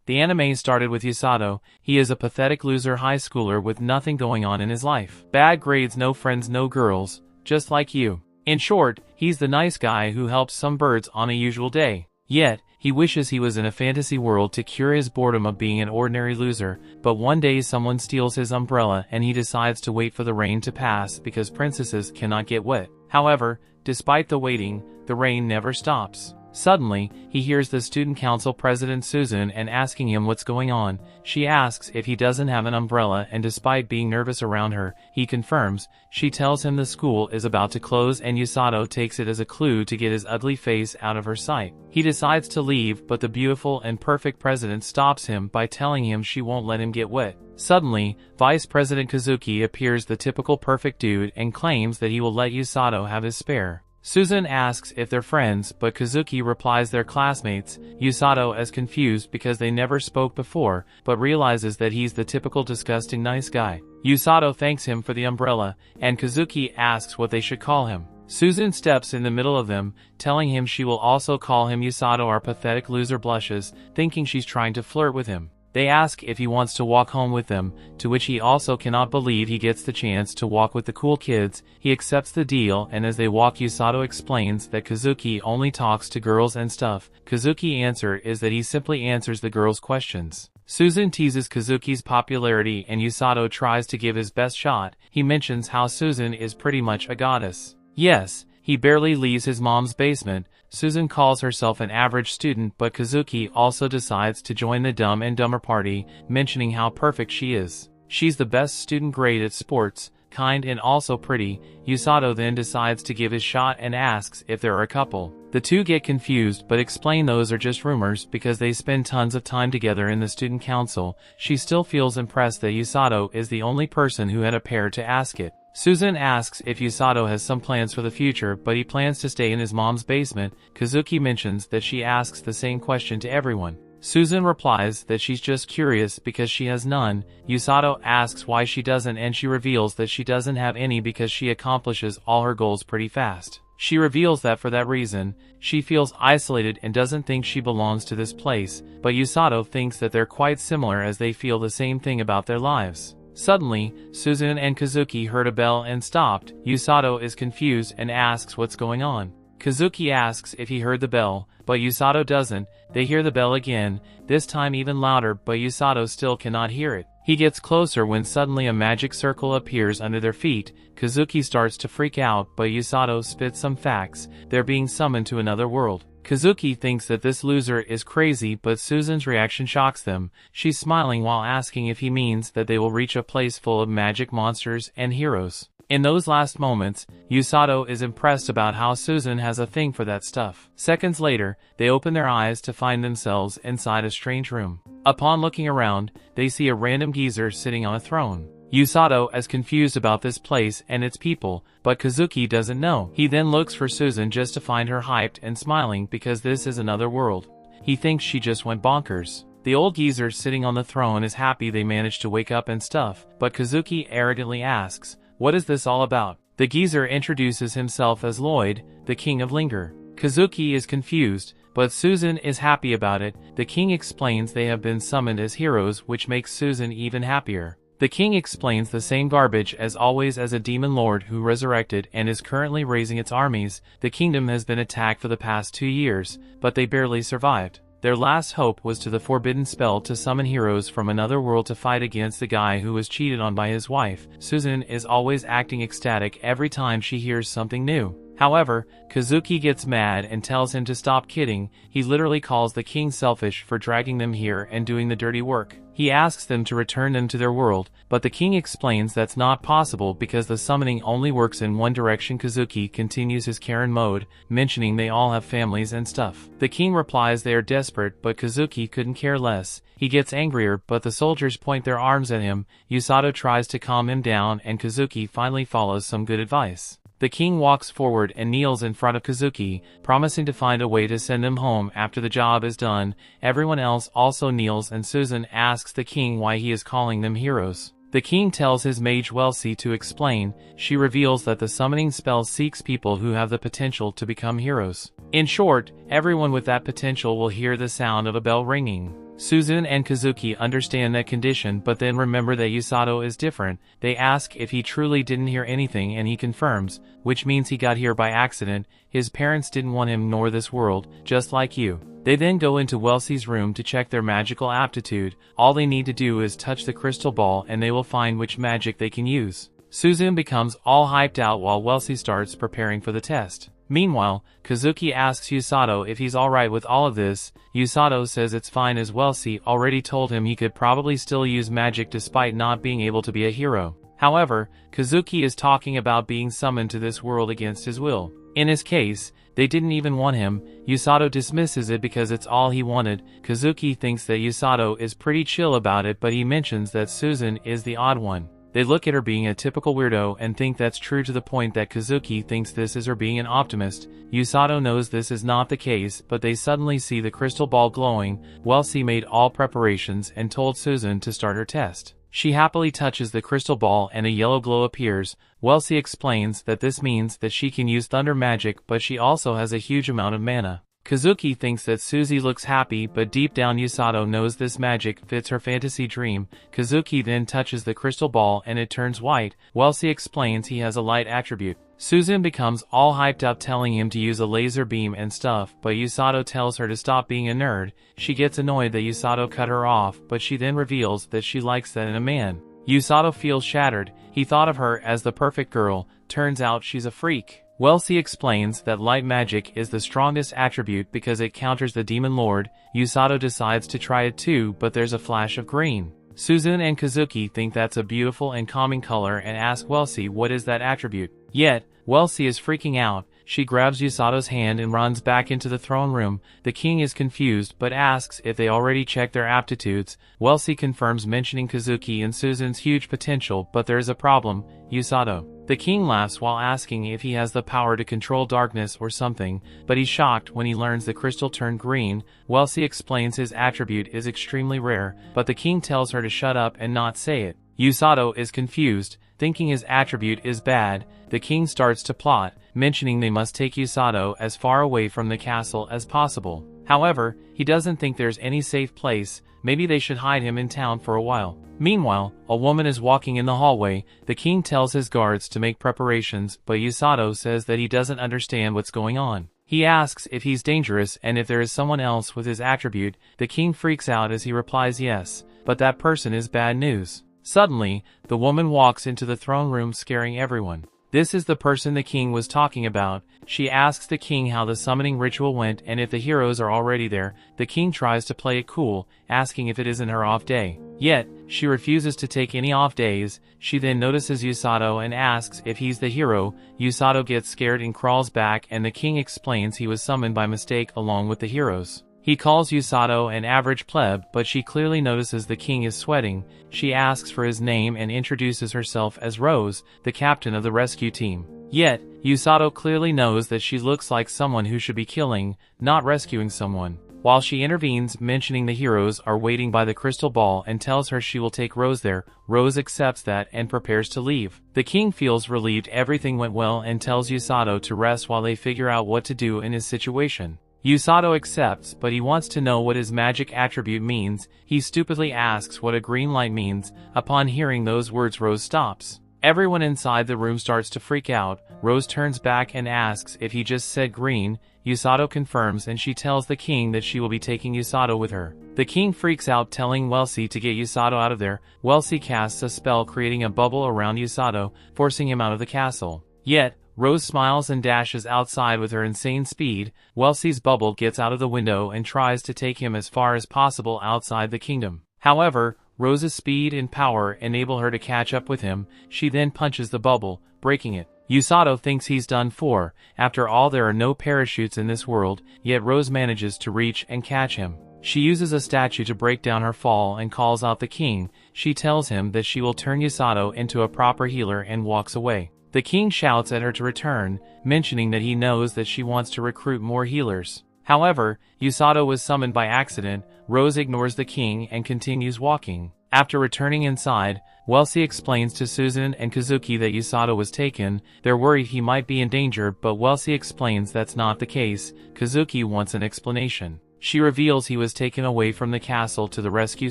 The anime started with Usato. He is a pathetic loser high schooler with nothing going on in his life. Bad grades, no friends, no girls, just like you. In short, he's the nice guy who helps some birds on a usual day. Yet, he wishes he was in a fantasy world to cure his boredom of being an ordinary loser, but one day someone steals his umbrella and he decides to wait for the rain to pass because princesses cannot get wet. However, despite the waiting, the rain never stops. Suddenly, he hears the student council president Susan and asking him what's going on. She asks if he doesn't have an umbrella, and despite being nervous around her, he confirms. She tells him the school is about to close, and Usato takes it as a clue to get his ugly face out of her sight. He decides to leave, but the beautiful and perfect president stops him by telling him she won't let him get wet. Suddenly, Vice President Kazuki appears, the typical perfect dude, and claims that he will let Usato have his spare. Susan asks if they're friends, but Kazuki replies they're classmates. Usato is confused because they never spoke before, but realizes that he's the typical disgusting nice guy. Usato thanks him for the umbrella, and Kazuki asks what they should call him. Susan steps in the middle of them, telling him she will also call him Usato. Our pathetic loser blushes, thinking she's trying to flirt with him. They ask if he wants to walk home with them, to which he also cannot believe he gets the chance to walk with the cool kids. He accepts the deal, and as they walk, Usato explains that Kazuki only talks to girls and stuff. Kazuki's answer is that he simply answers the girls' questions. Susan teases Kazuki's popularity, and Usato tries to give his best shot. He mentions how Susan is pretty much a goddess. Yes, he barely leaves his mom's basement. Susan calls herself an average student, but Kazuki also decides to join the Dumb and Dumber party, mentioning how perfect she is. She's the best student, great at sports, kind, and also pretty. Usato then decides to give his shot and asks if they're a couple. The two get confused but explain those are just rumors because they spend tons of time together in the student council. She still feels impressed that Usato is the only person who had a pair to ask it. Susan asks if Usato has some plans for the future, but he plans to stay in his mom's basement. Kazuki mentions that she asks the same question to everyone. Susan replies that she's just curious because she has none. Usato asks why she doesn't, and she reveals that she doesn't have any because she accomplishes all her goals pretty fast. She reveals that for that reason, she feels isolated and doesn't think she belongs to this place, but Usato thinks that they're quite similar as they feel the same thing about their lives. Suddenly, Susan and Kazuki heard a bell and stopped. Usato is confused and asks what's going on. Kazuki asks if he heard the bell, but Usato doesn't. They hear the bell again, this time even louder, but Usato still cannot hear it. He gets closer when suddenly a magic circle appears under their feet. Kazuki starts to freak out, but Usato spits some facts. They're being summoned to another world. Kazuki thinks that this loser is crazy, but Susan's reaction shocks them. She's smiling while asking if he means that they will reach a place full of magic monsters and heroes. In those last moments, Usato is impressed about how Susan has a thing for that stuff. Seconds later, they open their eyes to find themselves inside a strange room. Upon looking around, they see a random geezer sitting on a throne. Usato is confused about this place and its people, but Kazuki doesn't know. He then looks for Susan just to find her hyped and smiling because this is another world. He thinks she just went bonkers. The old geezer sitting on the throne is happy they managed to wake up and stuff, but Kazuki arrogantly asks, "What is this all about?" The geezer introduces himself as Lloyd, the king of Linger. Kazuki is confused, but Susan is happy about it. The king explains they have been summoned as heroes, which makes Susan even happier. The king explains the same garbage as always as a demon lord who resurrected and is currently raising its armies. The kingdom has been attacked for the past 2 years, but they barely survived. Their last hope was to the forbidden spell to summon heroes from another world to fight against the guy who was cheated on by his wife. Susan is always acting ecstatic every time she hears something new. However, Kazuki gets mad and tells him to stop kidding. He literally calls the king selfish for dragging them here and doing the dirty work. He asks them to return them to their world, but the king explains that's not possible because the summoning only works in one direction. Kazuki continues his Karen mode, mentioning they all have families and stuff. The king replies they are desperate, but Kazuki couldn't care less. He gets angrier, but the soldiers point their arms at him. Usato tries to calm him down, and Kazuki finally follows some good advice. The king walks forward and kneels in front of Kazuki, promising to find a way to send them home after the job is done. Everyone else also kneels, and Susan asks the king why he is calling them heroes. The king tells his mage Welsi to explain. She reveals that the summoning spell seeks people who have the potential to become heroes. In short, everyone with that potential will hear the sound of a bell ringing. Susan and Kazuki understand that condition but then remember that Usato is different. They ask if he truly didn't hear anything and he confirms, which means he got here by accident. His parents didn't want him nor this world, just like you. They then go into Wellesley's room to check their magical aptitude. All they need to do is touch the crystal ball and they will find which magic they can use. Susan becomes all hyped out while Wellesley starts preparing for the test. Meanwhile, Kazuki asks Usato if he's alright with all of this. Usato says it's fine as Wellesley already told him he could probably still use magic despite not being able to be a hero. However, Kazuki is talking about being summoned to this world against his will. In his case, they didn't even want him. Usato dismisses it because it's all he wanted. Kazuki thinks that Usato is pretty chill about it, but he mentions that Susan is the odd one. They look at her being a typical weirdo and think that's true to the point that Kazuki thinks this is her being an optimist. Usato knows this is not the case, but they suddenly see the crystal ball glowing. Wellesley made all preparations and told Susan to start her test. She happily touches the crystal ball and a yellow glow appears. Wellesley explains that this means that she can use thunder magic, but she also has a huge amount of mana. Kazuki thinks that Susie looks happy, but deep down Usato knows this magic fits her fantasy dream. Kazuki then touches the crystal ball and it turns white. Wellesley explains he has a light attribute. Susan becomes all hyped up telling him to use a laser beam and stuff, but Usato tells her to stop being a nerd. She gets annoyed that Usato cut her off, but she then reveals that she likes that in a man. Usato feels shattered. He thought of her as the perfect girl. Turns out she's a freak. Wellesley explains that light magic is the strongest attribute because it counters the Demon Lord. Usato decides to try it too, but there's a flash of green. Susan and Kazuki think that's a beautiful and calming color and ask Wellesley what is that attribute. Yet, Wellesley is freaking out. She grabs Usato's hand and runs back into the throne room. The king is confused but asks if they already checked their aptitudes. Wellesley confirms mentioning Kazuki and Susan's huge potential, but there is a problem: Usato. The king laughs while asking if he has the power to control darkness or something, but he's shocked when he learns the crystal turned green. Wellesley explains his attribute is extremely rare, but the king tells her to shut up and not say it. Usato is confused, thinking his attribute is bad. The king starts to plot, mentioning they must take Usato as far away from the castle as possible. However, he doesn't think there's any safe place. Maybe they should hide him in town for a while. Meanwhile, a woman is walking in the hallway. The king tells his guards to make preparations, but Usato says that he doesn't understand what's going on. He asks if he's dangerous and if there is someone else with his attribute. The king freaks out as he replies yes, but that person is bad news. Suddenly, the woman walks into the throne room scaring everyone. This is the person the king was talking about. She asks the king how the summoning ritual went and if the heroes are already there. The king tries to play it cool, asking if it isn't her off day. Yet, she refuses to take any off days. She then notices Usato and asks if he's the hero. Usato gets scared and crawls back, and the king explains he was summoned by mistake along with the heroes. He calls Usato an average pleb, but she clearly notices the king is sweating. She asks for his name and introduces herself as Rose, the captain of the rescue team. Yet, Usato clearly knows that she looks like someone who should be killing, not rescuing someone. While she intervenes, mentioning the heroes are waiting by the crystal ball and tells her she will take Rose there, Rose accepts that and prepares to leave. The king feels relieved everything went well and tells Usato to rest while they figure out what to do in his situation. Usato accepts, but he wants to know what his magic attribute means. He stupidly asks what a green light means. Upon hearing those words, Rose stops. Everyone inside the room starts to freak out. Rose turns back and asks if he just said green. Usato confirms and she tells the king that she will be taking Usato with her. The king freaks out, telling Wellesley to get Usato out of there. Wellesley casts a spell creating a bubble around Usato, forcing him out of the castle. Yet, Rose smiles and dashes outside with her insane speed. Wellesley's bubble gets out of the window and tries to take him as far as possible outside the kingdom. However, Rose's speed and power enable her to catch up with him. She then punches the bubble, breaking it. Usato thinks he's done for. After all, there are no parachutes in this world, yet Rose manages to reach and catch him. She uses a statue to break down her fall and calls out the king. She tells him that she will turn Usato into a proper healer and walks away. The king shouts at her to return, mentioning that he knows that she wants to recruit more healers. However, Usato was summoned by accident. Rose ignores the king and continues walking. After returning inside, Wellesley explains to Susan and Kazuki that Usato was taken. They're worried he might be in danger, but Wellesley explains that's not the case. Kazuki wants an explanation. She reveals he was taken away from the castle to the rescue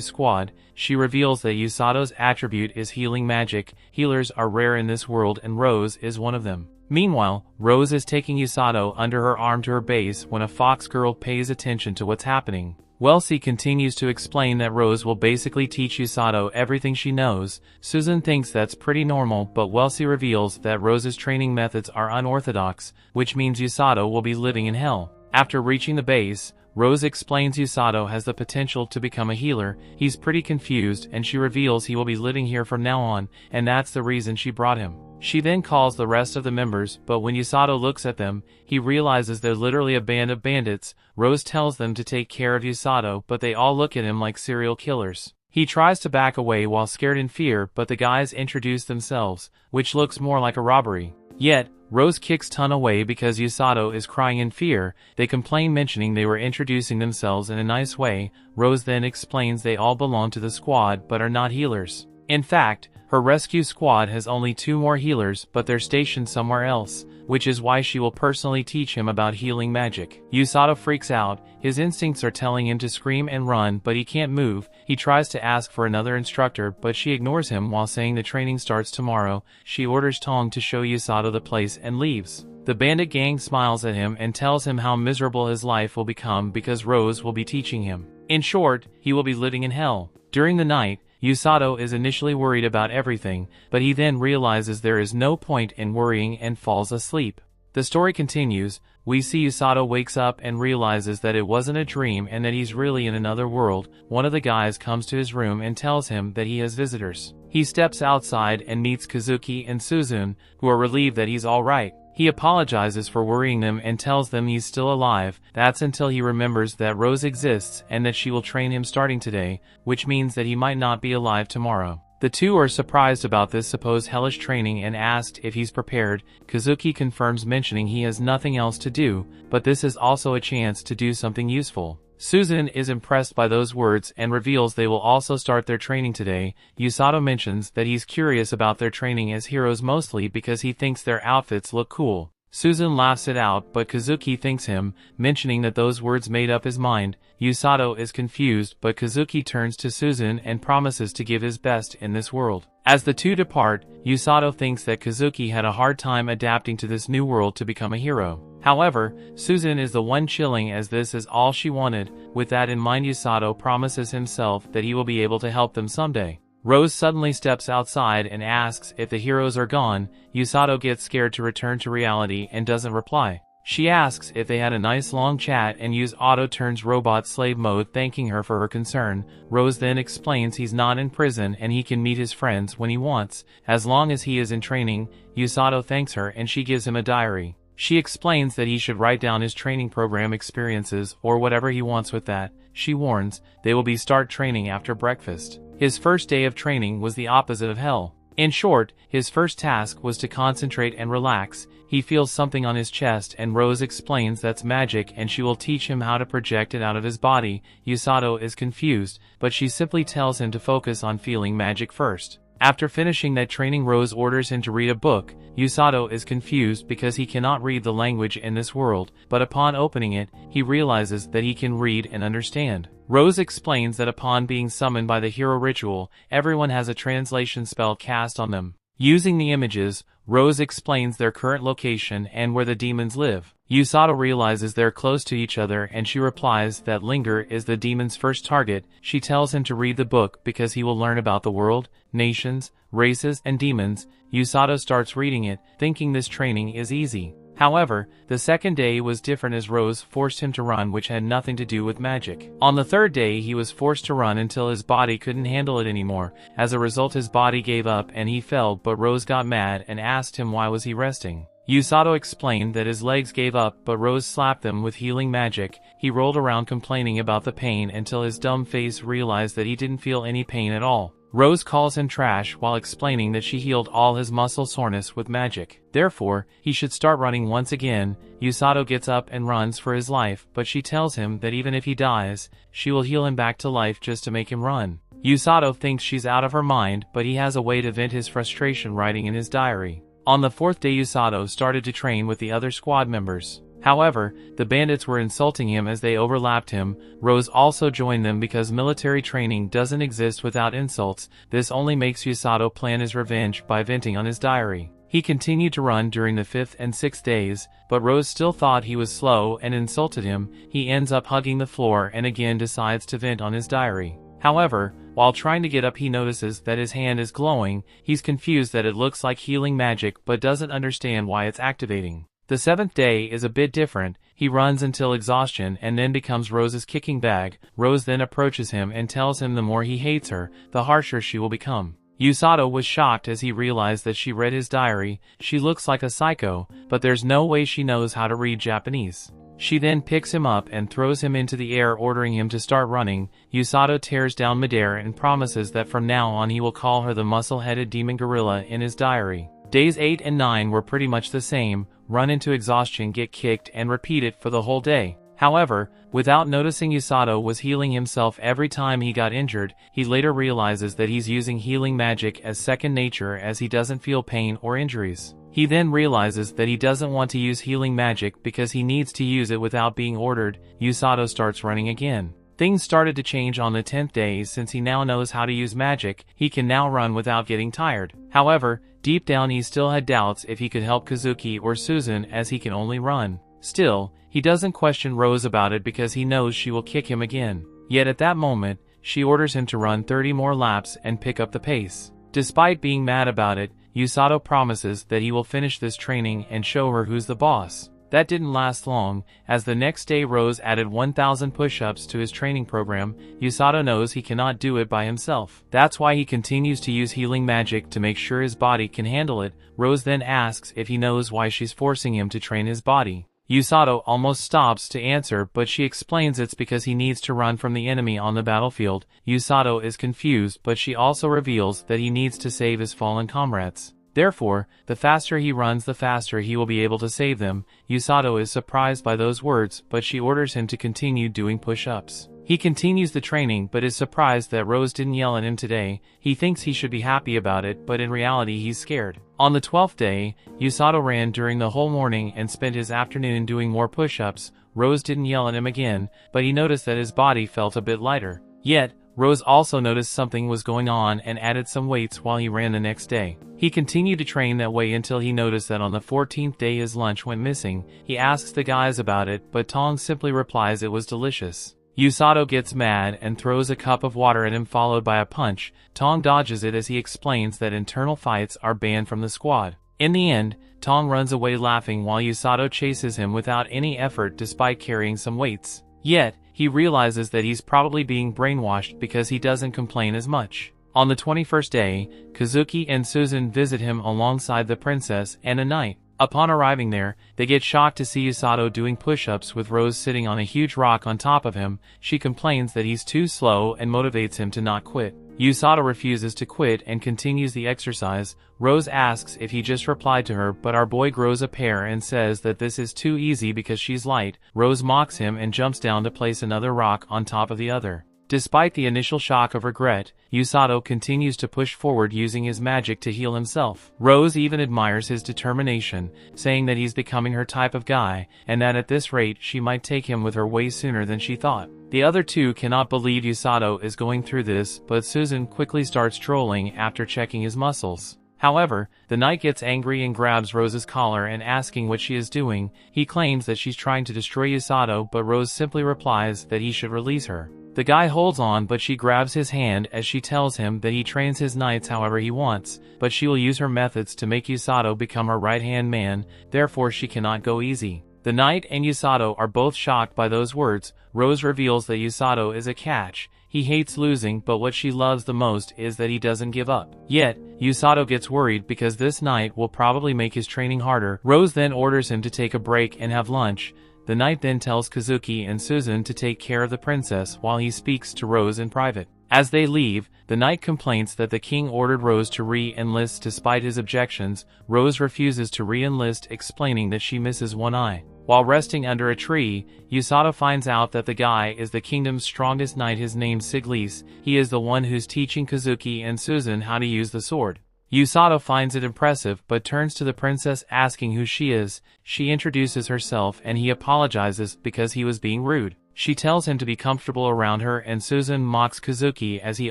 squad. She reveals that Usato's attribute is healing magic. Healers are rare in this world and Rose is one of them. Meanwhile, Rose is taking Usato under her arm to her base when a fox girl pays attention to what's happening. Wellesley continues to explain that Rose will basically teach Usato everything she knows. Susan thinks that's pretty normal, but Wellesley reveals that Rose's training methods are unorthodox, which means Usato will be living in hell. After reaching the base, Rose explains Usato has the potential to become a healer. He's pretty confused, and she reveals he will be living here from now on, and that's the reason she brought him. She then calls the rest of the members, but when Usato looks at them, he realizes they're literally a band of bandits. Rose tells them to take care of Usato, but they all look at him like serial killers. He tries to back away while scared in fear, but the guys introduce themselves, which looks more like a robbery. Yet, Rose kicks Ton away because Usato is crying in fear. They complain, mentioning they were introducing themselves in a nice way. Rose then explains they all belong to the squad but are not healers. In fact, her rescue squad has only 2 more healers, but they're stationed somewhere else, which is why she will personally teach him about healing magic. Usato freaks out. His instincts are telling him to scream and run, but he can't move. He tries to ask for another instructor, but she ignores him while saying the training starts tomorrow. She orders Tong to show Usato the place and leaves. The bandit gang smiles at him and tells him how miserable his life will become because Rose will be teaching him. In short, he will be living in hell. During the night, Usato is initially worried about everything, but he then realizes there is no point in worrying and falls asleep. The story continues. We see Usato wakes up and realizes that it wasn't a dream and that he's really in another world. One of the guys comes to his room and tells him that he has visitors. He steps outside and meets Kazuki and Suzune, who are relieved that he's alright. He apologizes for worrying them and tells them he's still alive. That's until he remembers that Rose exists and that she will train him starting today, which means that he might not be alive tomorrow. The two are surprised about this supposed hellish training and asked if he's prepared. Kazuki confirms, mentioning he has nothing else to do, but this is also a chance to do something useful. Suzune is impressed by those words and reveals they will also start their training today. Usato mentions that he's curious about their training as heroes mostly because he thinks their outfits look cool. Suzune laughs it out, but Kazuki thanks him, mentioning that those words made up his mind. Usato is confused, but Kazuki turns to Suzune and promises to give his best in this world. As the two depart, Usato thinks that Kazuki had a hard time adapting to this new world to become a hero. However, Suzune is the one chilling as this is all she wanted. With that in mind, Usato promises himself that he will be able to help them someday. Rose suddenly steps outside and asks if the heroes are gone. Usato gets scared to return to reality and doesn't reply. She asks if they had a nice long chat and Usato turns robot slave mode, thanking her for her concern. Rose then explains he's not in prison and he can meet his friends when he wants, as long as he is in training. Usato thanks her and she gives him a diary. She explains that he should write down his training program experiences or whatever he wants with that. She warns they will be start training after breakfast. His first day of training was the opposite of hell. In short, his first task was to concentrate and relax. He feels something on his chest and Rose explains that's magic and she will teach him how to project it out of his body. Usato is confused, but she simply tells him to focus on feeling magic first. After finishing that training, Rose orders him to read a book. Usato is confused because he cannot read the language in this world, but upon opening it, he realizes that he can read and understand. Rose explains that upon being summoned by the hero ritual, everyone has a translation spell cast on them. Using the images, Rose explains their current location and where the demons live. Usato realizes they're close to each other and she replies that Linger is the demon's first target. She tells him to read the book because he will learn about the world, nations, races, and demons. Usato starts reading it, thinking this training is easy. However, the second day was different as Rose forced him to run, which had nothing to do with magic. On the third day, he was forced to run until his body couldn't handle it anymore. As a result, his body gave up and he fell, but Rose got mad and asked him why was he resting. Usato explained that his legs gave up, but Rose slapped them with healing magic. He rolled around complaining about the pain until his dumb face realized that he didn't feel any pain at all. Rose calls him trash while explaining that she healed all his muscle soreness with magic. Therefore, he should start running once again. Usato gets up and runs for his life, but she tells him that even if he dies, she will heal him back to life just to make him run. Usato thinks she's out of her mind, but he has a way to vent his frustration writing in his diary. On the fourth day, Usato started to train with the other squad members. However, the bandits were insulting him as they overlapped him. Rose also joined them because military training doesn't exist without insults. This only makes Usato plan his revenge by venting on his diary. He continued to run during the 5th and 6th days, but Rose still thought he was slow and insulted him. He ends up hugging the floor and again decides to vent on his diary. However, while trying to get up he notices that his hand is glowing. He's confused that it looks like healing magic but doesn't understand why it's activating. The 7th day is a bit different. He runs until exhaustion and then becomes Rose's kicking bag. Rose then approaches him and tells him the more he hates her, the harsher she will become. Usato was shocked as he realized that she read his diary. She looks like a psycho, but there's no way she knows how to read Japanese. She then picks him up and throws him into the air, ordering him to start running. Usato tears down midair and promises that from now on he will call her the muscle-headed demon gorilla in his diary. Days 8 and 9 were pretty much the same: run into exhaustion, get kicked, and repeat it for the whole day. However, without noticing, Usato was healing himself every time he got injured. He later realizes that he's using healing magic as second nature as he doesn't feel pain or injuries. He then realizes that he doesn't want to use healing magic because he needs to use it without being ordered. Usato starts running again. Things started to change on the 10th day. Since he now knows how to use magic, he can now run without getting tired. However, deep down he still had doubts if he could help Kazuki or Susan, as he can only run. Still, he doesn't question Rose about it because he knows she will kick him again. Yet at that moment, she orders him to run 30 more laps and pick up the pace. Despite being mad about it, Usato promises that he will finish this training and show her who's the boss. That didn't last long, as the next day Rose added 1,000 push-ups to his training program. Usato knows he cannot do it by himself. That's why he continues to use healing magic to make sure his body can handle it. Rose then asks if he knows why she's forcing him to train his body. Usato almost stops to answer, but she explains it's because he needs to run from the enemy on the battlefield. Usato is confused, but she also reveals that he needs to save his fallen comrades. Therefore, the faster he runs, the faster he will be able to save them. Usato is surprised by those words, but she orders him to continue doing push-ups. He continues the training but is surprised that Rose didn't yell at him today. He thinks he should be happy about it, but in reality he's scared. On the 12th day, Usato ran during the whole morning and spent his afternoon doing more push-ups. Rose didn't yell at him again, but he noticed that his body felt a bit lighter. Yet, Rose also noticed something was going on and added some weights while he ran the next day. He continued to train that way until he noticed that on the 14th day his lunch went missing. He asks the guys about it, but Tong simply replies it was delicious. Usato gets mad and throws a cup of water at him, followed by a punch. Tong dodges it as he explains that internal fights are banned from the squad. In the end, Tong runs away laughing while Usato chases him without any effort despite carrying some weights. Yet, he realizes that he's probably being brainwashed because he doesn't complain as much. On the 21st day, Kazuki and Susan visit him alongside the princess and a knight. Upon arriving there, they get shocked to see Usato doing push-ups with Rose sitting on a huge rock on top of him. She complains that he's too slow and motivates him to not quit. Usato refuses to quit and continues the exercise. Rose asks if he just replied to her, but our boy grows a pair and says that this is too easy because she's light. Rose mocks him and jumps down to place another rock on top of the other. Despite the initial shock of regret, Usato continues to push forward using his magic to heal himself. Rose even admires his determination, saying that he's becoming her type of guy, and that at this rate she might take him with her way sooner than she thought. The other two cannot believe Usato is going through this, but Susan quickly starts trolling after checking his muscles. However, the knight gets angry and grabs Rose's collar and asking what she is doing. He claims that she's trying to destroy Usato, but Rose simply replies that he should release her. The guy holds on, but she grabs his hand as she tells him that he trains his knights however he wants, but she will use her methods to make Usato become her right-hand man, therefore she cannot go easy. The knight and Usato are both shocked by those words. Rose reveals that Usato is a catch. He hates losing, but what she loves the most is that he doesn't give up. Yet, Usato gets worried because this knight will probably make his training harder. Rose then orders him to take a break and have lunch. The knight then tells Kazuki and Susan to take care of the princess while he speaks to Rose in private. As they leave, the knight complains that the king ordered Rose to re-enlist despite his objections. Rose refuses to re-enlist, explaining that she misses one eye. While resting under a tree, Usato finds out that the guy is the kingdom's strongest knight. His name's Siglis. He is the one who's teaching Kazuki and Susan how to use the sword. Usato finds it impressive but turns to the princess asking who she is. She introduces herself and he apologizes because he was being rude. She tells him to be comfortable around her and Susan mocks Kazuki as he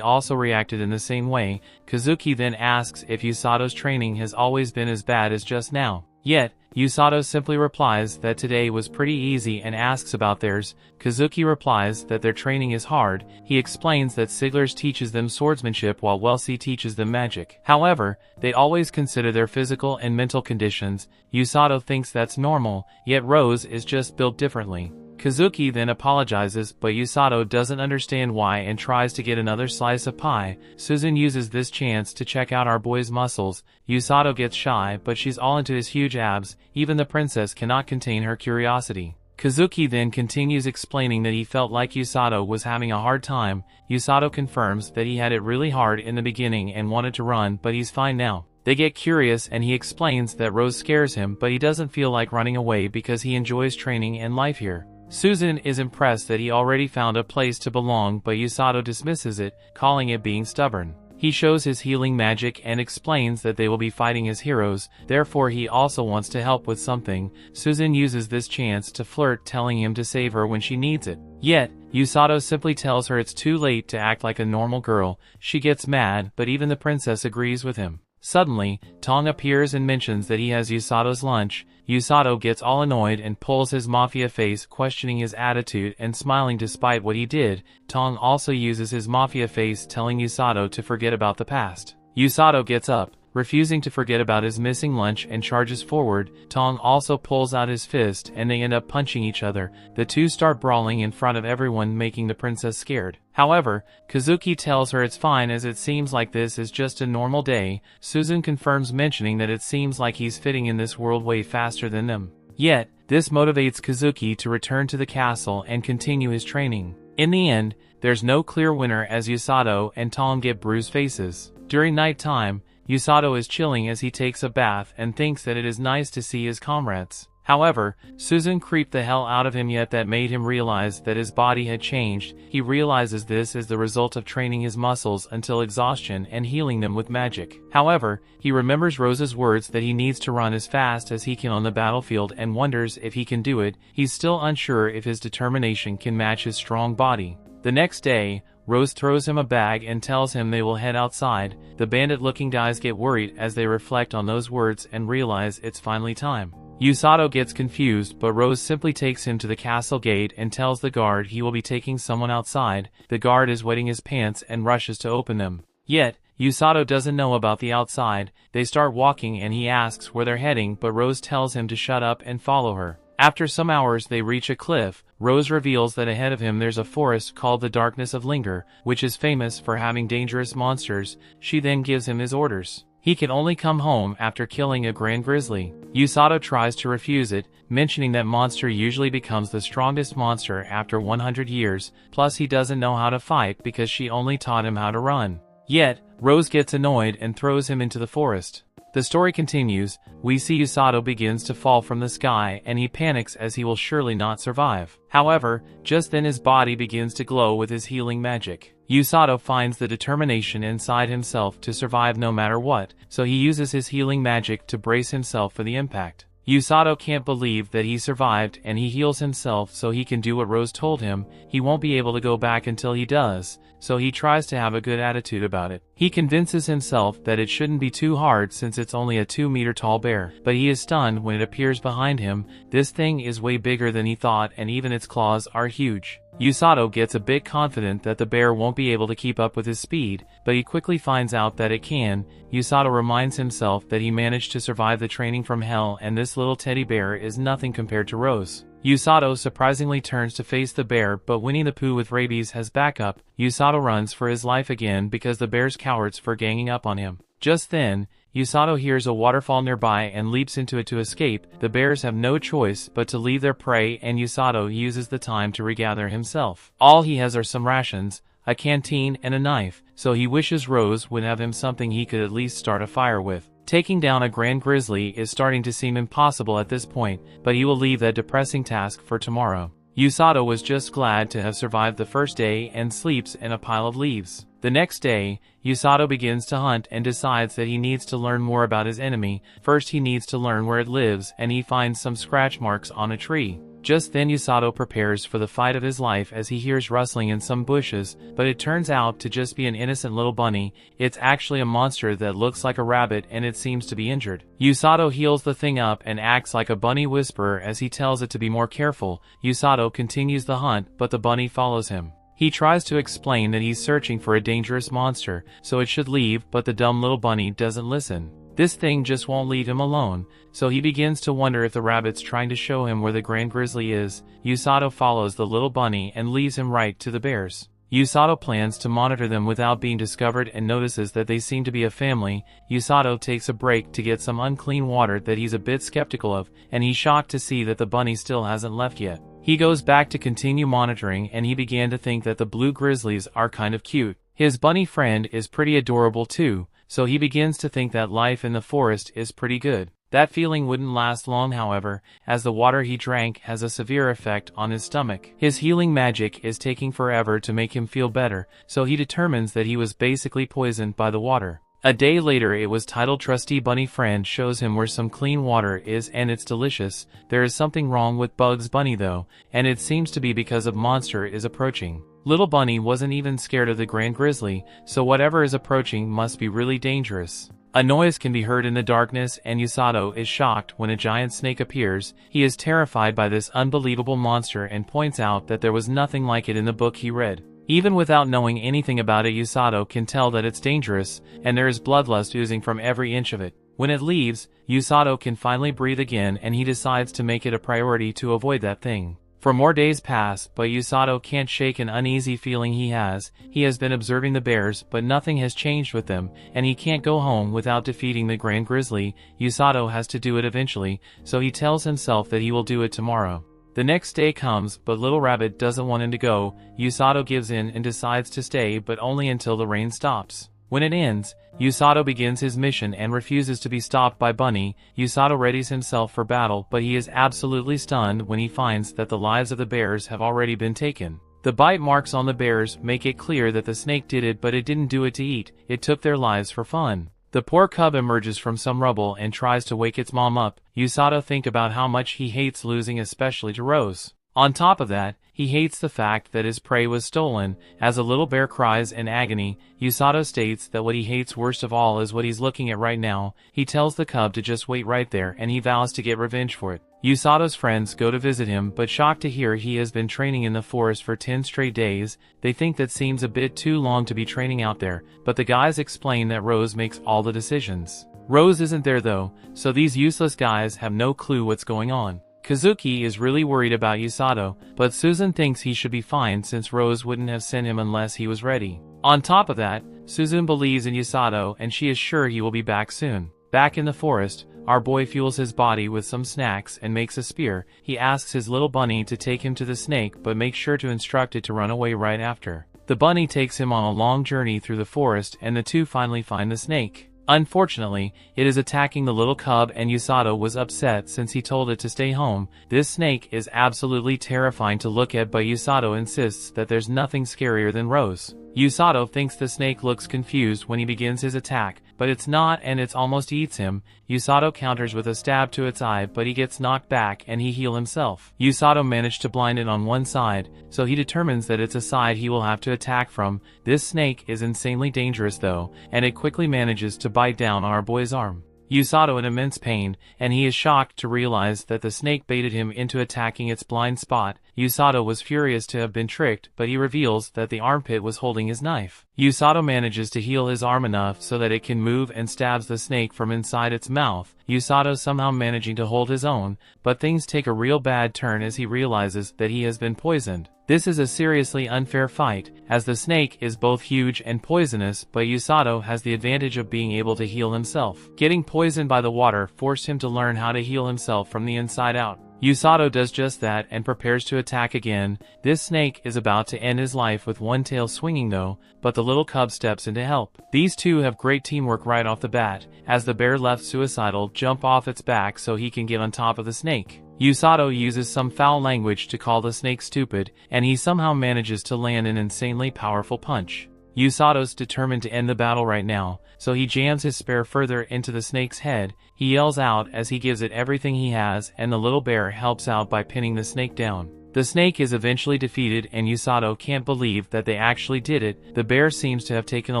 also reacted in the same way. Kazuki then asks if Usato's training has always been as bad as just now. Yet, Usato simply replies that today was pretty easy and asks about theirs. Kazuki replies that their training is hard. He explains that Sigler's teaches them swordsmanship while Welsi teaches them magic. However, they always consider their physical and mental conditions. Usato thinks that's normal, yet Rose is just built differently. Kazuki then apologizes, but Usato doesn't understand why and tries to get another slice of pie. Susan uses this chance to check out our boy's muscles. Usato gets shy, but she's all into his huge abs. Even the princess cannot contain her curiosity. Kazuki then continues explaining that he felt like Usato was having a hard time. Usato confirms that he had it really hard in the beginning and wanted to run, but he's fine now. They get curious and he explains that Rose scares him, but he doesn't feel like running away because he enjoys training and life here. Susan is impressed that he already found a place to belong, but Usato dismisses it, calling it being stubborn. He shows his healing magic and explains that they will be fighting as heroes, therefore he also wants to help with something. Susan uses this chance to flirt, telling him to save her when she needs it. Yet, Usato simply tells her it's too late to act like a normal girl. She gets mad, but even the princess agrees with him. Suddenly, Tong appears and mentions that he has Usato's lunch. Usato gets all annoyed and pulls his mafia face, questioning his attitude and smiling despite what he did. Tong also uses his mafia face, telling Usato to forget about the past. Usato gets up, refusing to forget about his missing lunch, and charges forward. Tong also pulls out his fist and they end up punching each other. The two start brawling in front of everyone, making the princess scared. However, Kazuki tells her it's fine as it seems like this is just a normal day. Susan confirms, mentioning that it seems like he's fitting in this world way faster than them. Yet, this motivates Kazuki to return to the castle and continue his training. In the end, there's no clear winner as Usato and Tong get bruised faces. During nighttime, Usato is chilling as he takes a bath and thinks that it is nice to see his comrades. However, Susan creeped the hell out of him, yet that made him realize that his body had changed. He realizes this is the result of training his muscles until exhaustion and healing them with magic. However, he remembers Rose's words that he needs to run as fast as he can on the battlefield and wonders if he can do it. He's still unsure if his determination can match his strong body. The next day, Rose throws him a bag and tells him they will head outside. The bandit-looking guys get worried as they reflect on those words and realize it's finally time. Usato gets confused, but Rose simply takes him to the castle gate and tells the guard he will be taking someone outside. The guard is wetting his pants and rushes to open them. Yet, Usato doesn't know about the outside. They start walking and he asks where they're heading, but Rose tells him to shut up and follow her. After some hours they reach a cliff. Rose reveals that ahead of him there's a forest called the Darkness of Linger, which is famous for having dangerous monsters. She then gives him his orders. He can only come home after killing a grand grizzly. Usato tries to refuse it, mentioning that monster usually becomes the strongest monster after 100 years, plus he doesn't know how to fight because she only taught him how to run. Yet, Rose gets annoyed and throws him into the forest. The story continues. We see Usato begins to fall from the sky and he panics as he will surely not survive. However, just then his body begins to glow with his healing magic. Usato finds the determination inside himself to survive no matter what, so he uses his healing magic to brace himself for the impact. Usato can't believe that he survived and he heals himself so he can do what Rose told him. He won't be able to go back until he does, so he tries to have a good attitude about it. He convinces himself that it shouldn't be too hard since it's only a 2-meter tall bear, but he is stunned when it appears behind him. This thing is way bigger than he thought and even its claws are huge. Usato gets a bit confident that the bear won't be able to keep up with his speed, but he quickly finds out that it can. Usato reminds himself that he managed to survive the training from hell and this little teddy bear is nothing compared to Rose. Usato surprisingly turns to face the bear, but Winnie the Pooh with rabies has backup. Usato runs for his life again because the bear's cowards for ganging up on him. Just then, Usato hears a waterfall nearby and leaps into it to escape. The bears have no choice but to leave their prey and Usato uses the time to regather himself. All he has are some rations, a canteen and a knife, so he wishes Rose would have him something he could at least start a fire with. Taking down a grand grizzly is starting to seem impossible at this point, but he will leave that depressing task for tomorrow. Usato was just glad to have survived the first day and sleeps in a pile of leaves. The next day, Usato begins to hunt and decides that he needs to learn more about his enemy. First he needs to learn where it lives, and he finds some scratch marks on a tree. Just then Usato prepares for the fight of his life as he hears rustling in some bushes, but it turns out to just be an innocent little bunny. It's actually a monster that looks like a rabbit and it seems to be injured. Usato heals the thing up and acts like a bunny whisperer as he tells it to be more careful. Usato continues the hunt, but the bunny follows him. He tries to explain that he's searching for a dangerous monster, so it should leave, but the dumb little bunny doesn't listen. This thing just won't leave him alone, so he begins to wonder if the rabbit's trying to show him where the grand grizzly is. Usato follows the little bunny and leads him right to the bears. Usato plans to monitor them without being discovered and notices that they seem to be a family. Usato takes a break to get some unclean water that he's a bit skeptical of, and he's shocked to see that the bunny still hasn't left yet. He goes back to continue monitoring and he began to think that the blue grizzlies are kind of cute. His bunny friend is pretty adorable too, so he begins to think that life in the forest is pretty good. That feeling wouldn't last long however, as the water he drank has a severe effect on his stomach. His healing magic is taking forever to make him feel better, so he determines that he was basically poisoned by the water. A day later it was titled Trusty Bunny Friend shows him where some clean water is and it's delicious. There is something wrong with Bugs Bunny though, and it seems to be because a monster is approaching. Little Bunny wasn't even scared of the Grand Grizzly, so whatever is approaching must be really dangerous. A noise can be heard in the darkness and Usato is shocked when a giant snake appears. He is terrified by this unbelievable monster and points out that there was nothing like it in the book he read. Even without knowing anything about it, Usato can tell that it's dangerous, and there is bloodlust oozing from every inch of it. When it leaves, Usato can finally breathe again and he decides to make it a priority to avoid that thing. For more days pass, but Usato can't shake an uneasy feeling he has. He has been observing the bears, but nothing has changed with them, and he can't go home without defeating the Grand Grizzly. Usato has to do it eventually, so he tells himself that he will do it tomorrow. The next day comes, but Little Rabbit doesn't want him to go. Usato gives in and decides to stay, but only until the rain stops. When it ends, Usato begins his mission and refuses to be stopped by Bunny. Usato readies himself for battle, but he is absolutely stunned when he finds that the lives of the bears have already been taken. The bite marks on the bears make it clear that the snake did it, but it didn't do it to eat. It took their lives for fun. The poor cub emerges from some rubble and tries to wake its mom up. Usato thinks about how much he hates losing, especially to Rose. On top of that, he hates the fact that his prey was stolen. As a little bear cries in agony, Usato states that what he hates worst of all is what he's looking at right now. He tells the cub to just wait right there and he vows to get revenge for it. Usato's friends go to visit him, but shocked to hear he has been training in the forest for 10 straight days. They think that seems a bit too long to be training out there, but the guys explain that Rose makes all the decisions. Rose isn't there though, so these useless guys have no clue what's going on. Kazuki is really worried about Usato, but Susan thinks he should be fine since Rose wouldn't have sent him unless he was ready. On top of that, Susan believes in Usato and she is sure he will be back soon. Back in the forest, our boy fuels his body with some snacks and makes a spear. He asks his little bunny to take him to the snake, but makes sure to instruct it to run away right after. The bunny takes him on a long journey through the forest and the two finally find the snake. Unfortunately, it is attacking the little cub and Usato was upset since he told it to stay home. This snake is absolutely terrifying to look at, but Usato insists that there's nothing scarier than Rose. Usato thinks the snake looks confused when he begins his attack, but it's not and it almost eats him. Usato counters with a stab to its eye, but he gets knocked back and he heals himself. Usato managed to blind it on one side, so he determines that it's a side he will have to attack from. This snake is insanely dangerous though, and it quickly manages to bite down on our boy's arm. Usato in immense pain, and he is shocked to realize that the snake baited him into attacking its blind spot. Usato was furious to have been tricked, but he reveals that the armpit was holding his knife. Usato manages to heal his arm enough so that it can move and stabs the snake from inside its mouth. Usato somehow managing to hold his own, but things take a real bad turn as he realizes that he has been poisoned. This is a seriously unfair fight, as the snake is both huge and poisonous, but Usato has the advantage of being able to heal himself. Getting poisoned by the water forced him to learn how to heal himself from the inside out. Usato does just that and prepares to attack again. This snake is about to end his life with one tail swinging though, but the little cub steps in to help. These two have great teamwork right off the bat, as the bear left suicidal jump off its back so he can get on top of the snake. Usato uses some foul language to call the snake stupid, and he somehow manages to land an insanely powerful punch. Usato's determined to end the battle right now, so he jams his spear further into the snake's head. He yells out as he gives it everything he has, and the little bear helps out by pinning the snake down. The snake is eventually defeated, and Usato can't believe that they actually did it. The bear seems to have taken a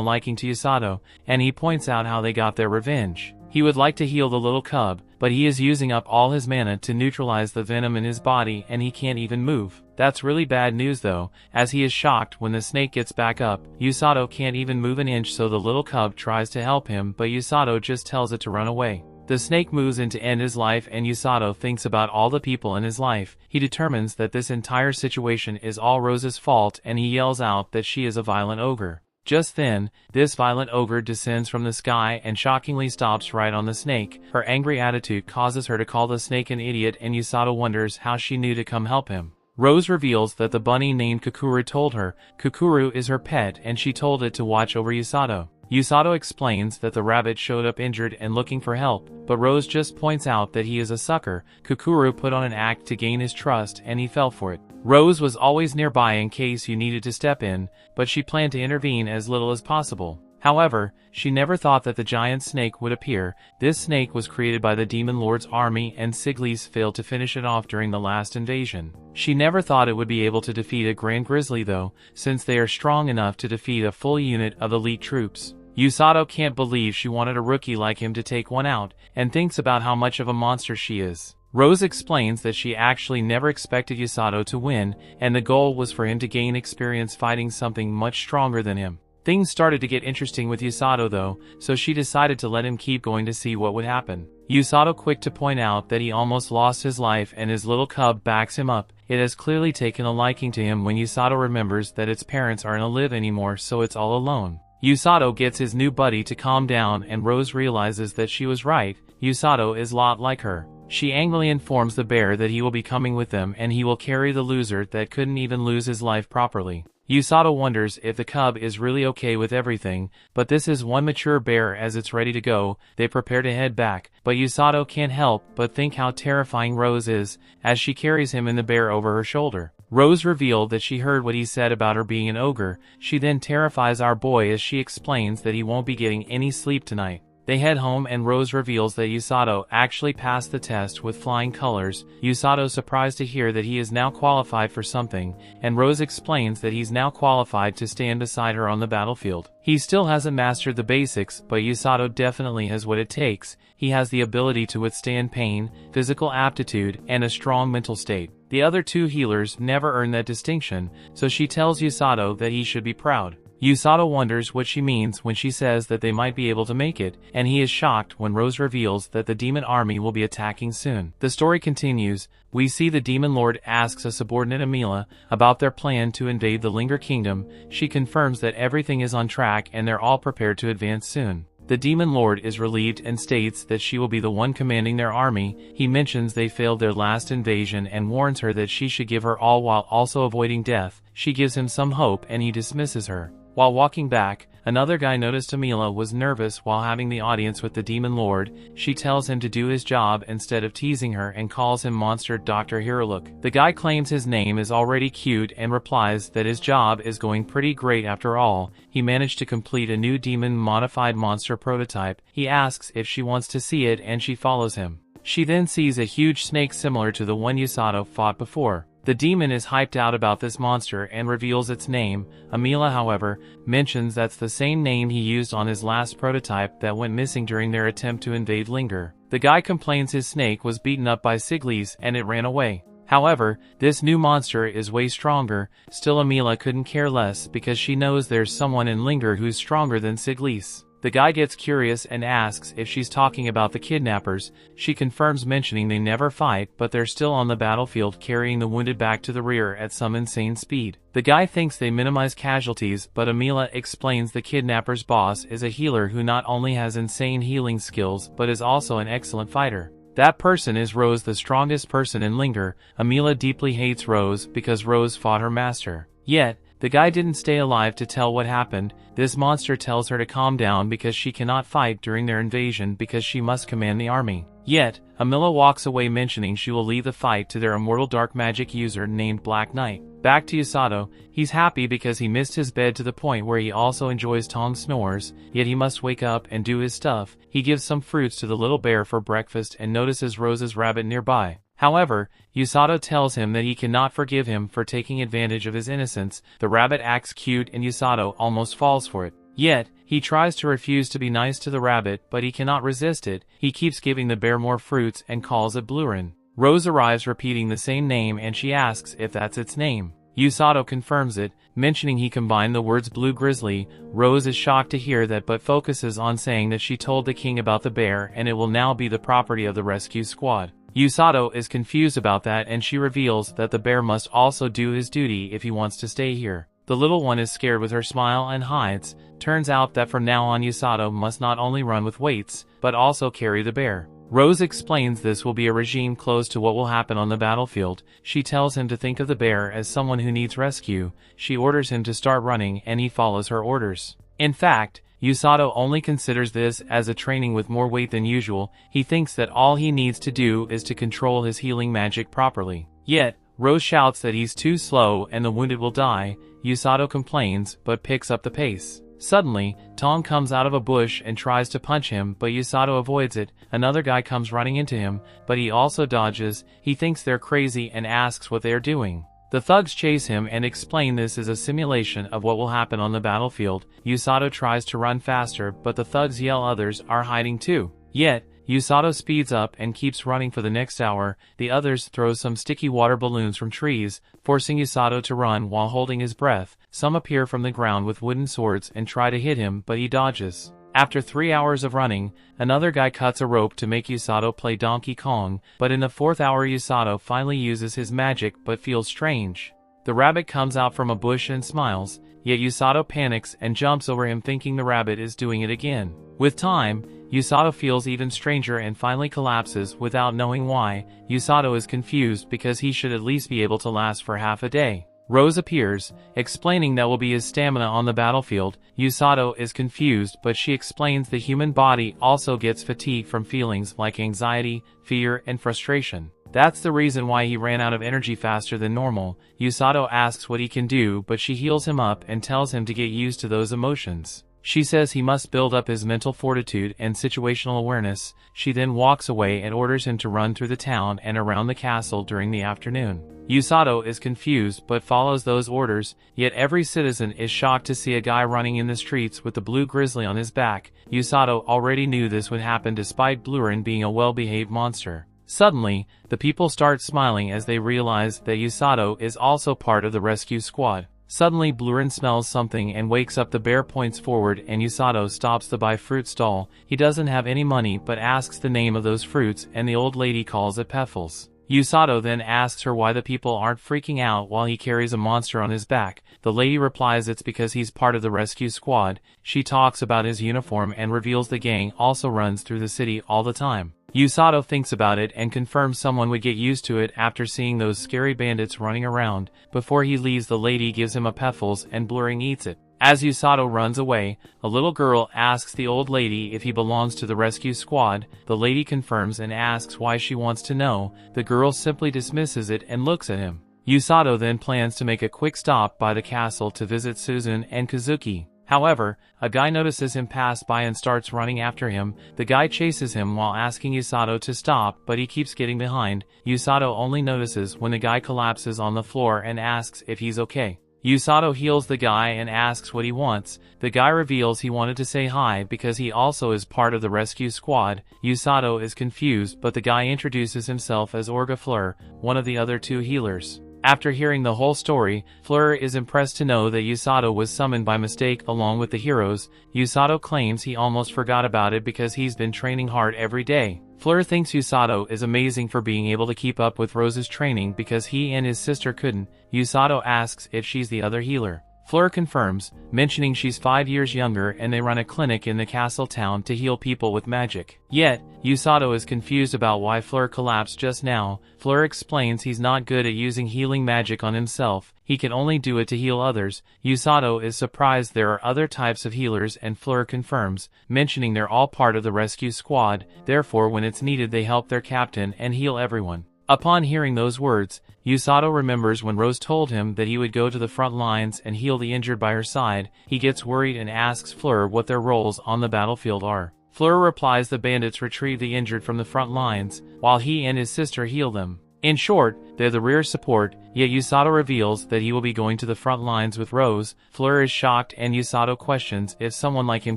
liking to Usato, and he points out how they got their revenge. He would like to heal the little cub, but he is using up all his mana to neutralize the venom in his body, and he can't even move. That's really bad news though, as he is shocked when the snake gets back up. Usato can't even move an inch, so the little cub tries to help him, but Usato just tells it to run away. The snake moves in to end his life, and Usato thinks about all the people in his life. He determines that this entire situation is all Rose's fault, and he yells out that she is a violent ogre. Just then, this violent ogre descends from the sky and shockingly stops right on the snake. Her angry attitude causes her to call the snake an idiot, and Usato wonders how she knew to come help him. Rose reveals that the bunny named Kukuru told her. Kukuru is her pet, and she told it to watch over Usato. Usato explains that the rabbit showed up injured and looking for help, but Rose just points out that he is a sucker. Kukuru put on an act to gain his trust, and he fell for it. Rose was always nearby in case you needed to step in, but she planned to intervene as little as possible. However, she never thought that the giant snake would appear. This snake was created by the Demon Lord's army, and Siglis failed to finish it off during the last invasion. She never thought it would be able to defeat a Grand Grizzly though, since they are strong enough to defeat a full unit of elite troops. Usato can't believe she wanted a rookie like him to take one out, and thinks about how much of a monster she is. Rose explains that she actually never expected Usato to win, and the goal was for him to gain experience fighting something much stronger than him. Things started to get interesting with Usato though, so she decided to let him keep going to see what would happen. Usato quick to point out that he almost lost his life, and his little cub backs him up. It has clearly taken a liking to him when Usato remembers that its parents aren't alive anymore, so it's all alone. Usato gets his new buddy to calm down, and Rose realizes that she was right. Usato is a lot like her. She angrily informs the bear that he will be coming with them, and he will carry the loser that couldn't even lose his life properly. Usato wonders if the cub is really okay with everything, but this is one mature bear. As it's ready to go, they prepare to head back, but Usato can't help but think how terrifying Rose is, as she carries him and the bear over her shoulder. Rose revealed that she heard what he said about her being an ogre. She then terrifies our boy as she explains that he won't be getting any sleep tonight. They head home, and Rose reveals that Usato actually passed the test with flying colors. Usato's surprised to hear that he is now qualified for something, and Rose explains that he's now qualified to stand beside her on the battlefield. He still hasn't mastered the basics, but Usato definitely has what it takes. He has the ability to withstand pain, physical aptitude, and a strong mental state. The other two healers never earned that distinction, so she tells Usato that he should be proud. Usato wonders what she means when she says that they might be able to make it, and he is shocked when Rose reveals that the demon army will be attacking soon. The story continues. We see the Demon Lord asks a subordinate Amila about their plan to invade the Linger Kingdom. She confirms that everything is on track and they're all prepared to advance soon. The Demon Lord is relieved and states that she will be the one commanding their army. He mentions they failed their last invasion and warns her that she should give her all while also avoiding death. She gives him some hope, and he dismisses her. While walking back, another guy noticed Amila was nervous while having the audience with the Demon Lord. She tells him to do his job instead of teasing her and calls him Monster Dr. Hiruluk. The guy claims his name is already cute and replies that his job is going pretty great after all. He managed to complete a new demon-modified monster prototype. He asks if she wants to see it, and she follows him. She then sees a huge snake similar to the one Usato fought before. The demon is hyped out about this monster and reveals its name. Amila, however, mentions that's the same name he used on his last prototype that went missing during their attempt to invade Linger. The guy complains his snake was beaten up by Siglis and it ran away. However, this new monster is way stronger. Still, Amila couldn't care less because she knows there's someone in Linger who's stronger than Siglis. The guy gets curious and asks if she's talking about the kidnappers. She confirms, mentioning they never fight, but they're still on the battlefield carrying the wounded back to the rear at some insane speed. The guy thinks they minimize casualties, but Amila explains the kidnappers' boss is a healer who not only has insane healing skills but is also an excellent fighter. That person is Rose, the strongest person in Linger. Amila deeply hates Rose because Rose fought her master. Yet, The guy didn't stay alive to tell what happened. This monster tells her to calm down because she cannot fight during their invasion because she must command the army. Yet, Amila walks away mentioning she will leave the fight to their immortal dark magic user named Black Knight. Back to Usato, he's happy because he missed his bed to the point where he also enjoys Tong's snores, yet he must wake up and do his stuff. He gives some fruits to the little bear for breakfast and notices Rose's rabbit nearby. However, Usato tells him that he cannot forgive him for taking advantage of his innocence. The rabbit acts cute and Usato almost falls for it. Yet, he tries to refuse to be nice to the rabbit, but he cannot resist it. He keeps giving the bear more fruits and calls it Blurin. Rose arrives repeating the same name and she asks if that's its name. Usato confirms it, mentioning he combined the words blue grizzly. Rose is shocked to hear that but focuses on saying that she told the king about the bear and it will now be the property of the rescue squad. Usato is confused about that and she reveals that the bear must also do his duty if he wants to stay here. The little one is scared with her smile and hides. Turns out that from now on Usato must not only run with weights, but also carry the bear. Rose explains this will be a regime close to what will happen on the battlefield. She tells him to think of the bear as someone who needs rescue. She orders him to start running and he follows her orders. In fact, Usato only considers this as a training with more weight than usual. He thinks that all he needs to do is to control his healing magic properly. Yet, Rose shouts that he's too slow and the wounded will die. Usato complains, but picks up the pace. Suddenly, Tong comes out of a bush and tries to punch him, but Usato avoids it. Another guy comes running into him, but he also dodges. He thinks they're crazy and asks what they are doing. The thugs chase him and explain this is a simulation of what will happen on the battlefield. Usato tries to run faster, but the thugs yell others are hiding too. Yet, Usato speeds up and keeps running for the next hour. The others throw some sticky water balloons from trees, forcing Usato to run while holding his breath. Some appear from the ground with wooden swords and try to hit him, but he dodges. After 3 hours of running, another guy cuts a rope to make Usato play Donkey Kong, but in the 4th hour Usato finally uses his magic but feels strange. The rabbit comes out from a bush and smiles, yet Usato panics and jumps over him thinking the rabbit is doing it again. With time, Usato feels even stranger and finally collapses without knowing why. Usato is confused because he should at least be able to last for half a day. Rose appears, explaining that will be his stamina on the battlefield. Usato is confused, but she explains the human body also gets fatigued from feelings like anxiety, fear, and frustration. That's the reason why he ran out of energy faster than normal. Usato asks what he can do, but she heals him up and tells him to get used to those emotions. She says he must build up his mental fortitude and situational awareness. She then walks away and orders him to run through the town and around the castle during the afternoon. Usato is confused but follows those orders, yet every citizen is shocked to see a guy running in the streets with the blue grizzly on his back. Usato already knew this would happen despite Blurin being a well-behaved monster. Suddenly, the people start smiling as they realize that Usato is also part of the rescue squad. Suddenly Blurin smells something and wakes up. The bear points forward and Usato stops the buy fruit stall. He doesn't have any money but asks the name of those fruits and the old lady calls it Peffles. Usato then asks her why the people aren't freaking out while he carries a monster on his back. The lady replies it's because he's part of the rescue squad. She talks about his uniform and reveals the gang also runs through the city all the time. Usato thinks about it and confirms someone would get used to it after seeing those scary bandits running around. Before he leaves, the lady gives him a Peffles and Blurin eats it. As Usato runs away, a little girl asks the old lady if he belongs to the rescue squad. The lady confirms and asks why she wants to know. The girl simply dismisses it and looks at him. Usato then plans to make a quick stop by the castle to visit Suzune and Kazuki. However, a guy notices him pass by and starts running after him. The guy chases him while asking Usato to stop, but he keeps getting behind. Usato only notices when the guy collapses on the floor and asks if he's okay. Usato heals the guy and asks what he wants. The guy reveals he wanted to say hi because he also is part of the rescue squad. Usato is confused, but the guy introduces himself as Orga Fleur, one of the other two healers. After hearing the whole story, Fleur is impressed to know that Usato was summoned by mistake along with the heroes. Usato claims he almost forgot about it because he's been training hard every day. Fleur thinks Usato is amazing for being able to keep up with Rose's training because he and his sister couldn't. Usato asks if she's the other healer. Fleur confirms, mentioning she's 5 years younger and they run a clinic in the castle town to heal people with magic. Yet, Usato is confused about why Fleur collapsed just now. Fleur explains he's not good at using healing magic on himself, he can only do it to heal others. Usato is surprised there are other types of healers and Fleur confirms, mentioning they're all part of the rescue squad, therefore when it's needed they help their captain and heal everyone. Upon hearing those words, Usato remembers when Rose told him that he would go to the front lines and heal the injured by her side. He gets worried and asks Fleur what their roles on the battlefield are. Fleur replies the bandits retrieve the injured from the front lines, while he and his sister heal them. In short, they're the rear support, yet Usato reveals that he will be going to the front lines with Rose. Fleur is shocked and Usato questions if someone like him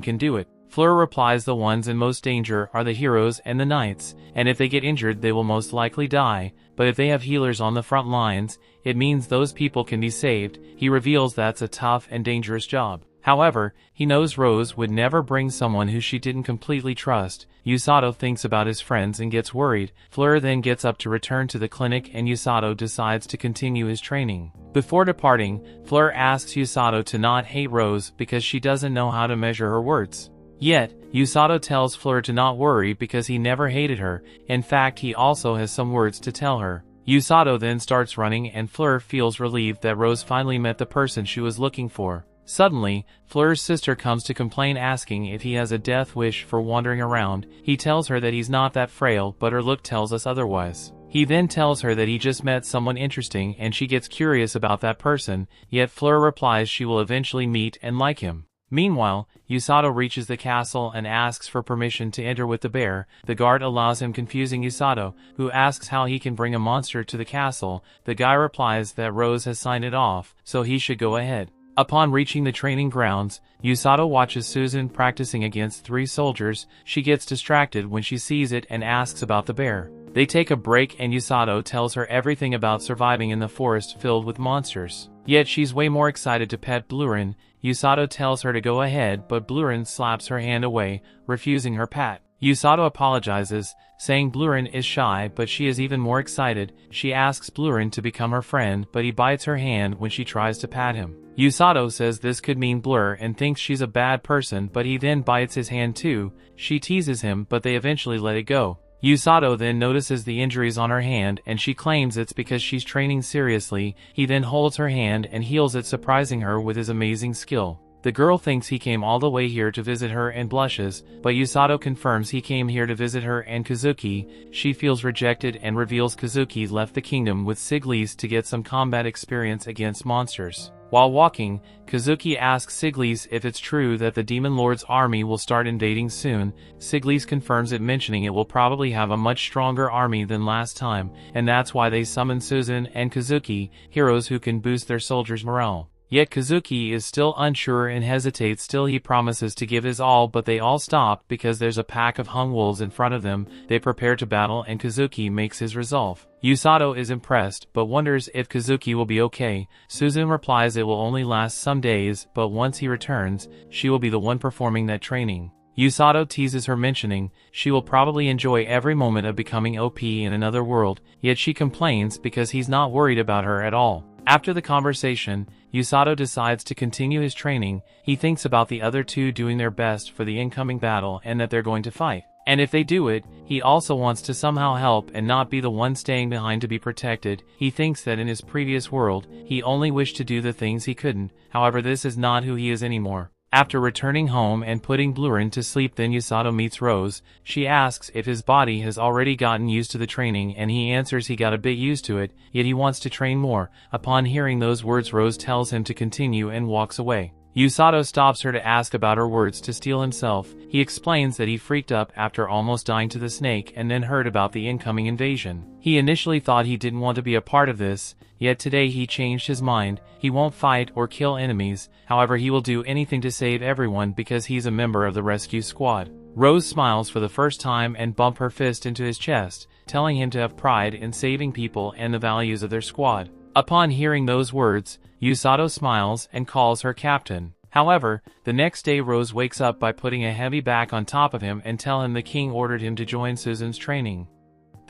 can do it. Fleur replies the ones in most danger are the heroes and the knights, and if they get injured they will most likely die, but if they have healers on the front lines, it means those people can be saved. He reveals that's a tough and dangerous job. However, he knows Rose would never bring someone who she didn't completely trust. Usato thinks about his friends and gets worried. Fleur then gets up to return to the clinic and Usato decides to continue his training. Before departing, Fleur asks Usato to not hate Rose because she doesn't know how to measure her words. Yet, Usato tells Fleur to not worry because he never hated her. In fact, he also has some words to tell her. Usato then starts running and Fleur feels relieved that Rose finally met the person she was looking for. Suddenly, Fleur's sister comes to complain asking if he has a death wish for wandering around. He tells her that he's not that frail, but her look tells us otherwise. He then tells her that he just met someone interesting and she gets curious about that person, yet Fleur replies she will eventually meet and like him. Meanwhile, Usato reaches the castle and asks for permission to enter with the bear. The guard allows him, confusing Usato, who asks how he can bring a monster to the castle. The guy replies that Rose has signed it off, so he should go ahead. Upon reaching the training grounds, Usato watches Susan practicing against 3 soldiers. She gets distracted when she sees it and asks about the bear. They take a break and Usato tells her everything about surviving in the forest filled with monsters. Yet she's way more excited to pet Blurin. Usato tells her to go ahead, but Blurin slaps her hand away, refusing her pat. Usato apologizes, saying Blurin is shy, but she is even more excited. She asks Blurin to become her friend, but he bites her hand when she tries to pat him. Usato says this could mean Blur and thinks she's a bad person, but he then bites his hand too. She teases him, but they eventually let it go. Usato then notices the injuries on her hand and she claims it's because she's training seriously. He then holds her hand and heals it, surprising her with his amazing skill. The girl thinks he came all the way here to visit her and blushes, but Usato confirms he came here to visit her and Kazuki. She feels rejected and reveals Kazuki left the kingdom with Siglise to get some combat experience against monsters. While walking, Kazuki asks Siglise if it's true that the Demon Lord's army will start invading soon. Siglise confirms it, mentioning it will probably have a much stronger army than last time, and that's why they summon Susan and Kazuki, heroes who can boost their soldiers' morale. Yet Kazuki is still unsure and hesitates. Still, he promises to give his all, but they all stop because there's a pack of hung wolves in front of them. They prepare to battle and Kazuki makes his resolve. Usato is impressed, but wonders if Kazuki will be okay. Susan replies it will only last some days, but once he returns, she will be the one performing that training. Usato teases her, mentioning she will probably enjoy every moment of becoming OP in another world, yet she complains because he's not worried about her at all. After the conversation, Usato decides to continue his training. He thinks about the other two doing their best for the incoming battle and that they're going to fight. And if they do it, he also wants to somehow help and not be the one staying behind to be protected. He thinks that in his previous world, he only wished to do the things he couldn't. However, this is not who he is anymore. After returning home and putting Blurin to sleep, then Usato meets Rose. She asks if his body has already gotten used to the training and he answers he got a bit used to it, yet he wants to train more. Upon hearing those words, Rose tells him to continue and walks away. Usato stops her to ask about her words to steel himself. He explains that he freaked up after almost dying to the snake and then heard about the incoming invasion. He initially thought he didn't want to be a part of this, yet today he changed his mind. He won't fight or kill enemies, however he will do anything to save everyone because he's a member of the rescue squad. Rose smiles for the first time and bumps her fist into his chest, telling him to have pride in saving people and the values of their squad. Upon hearing those words, Usato smiles and calls her captain. However, the next day Rose wakes up by putting a heavy bag on top of him and tell him the king ordered him to join Susan's training.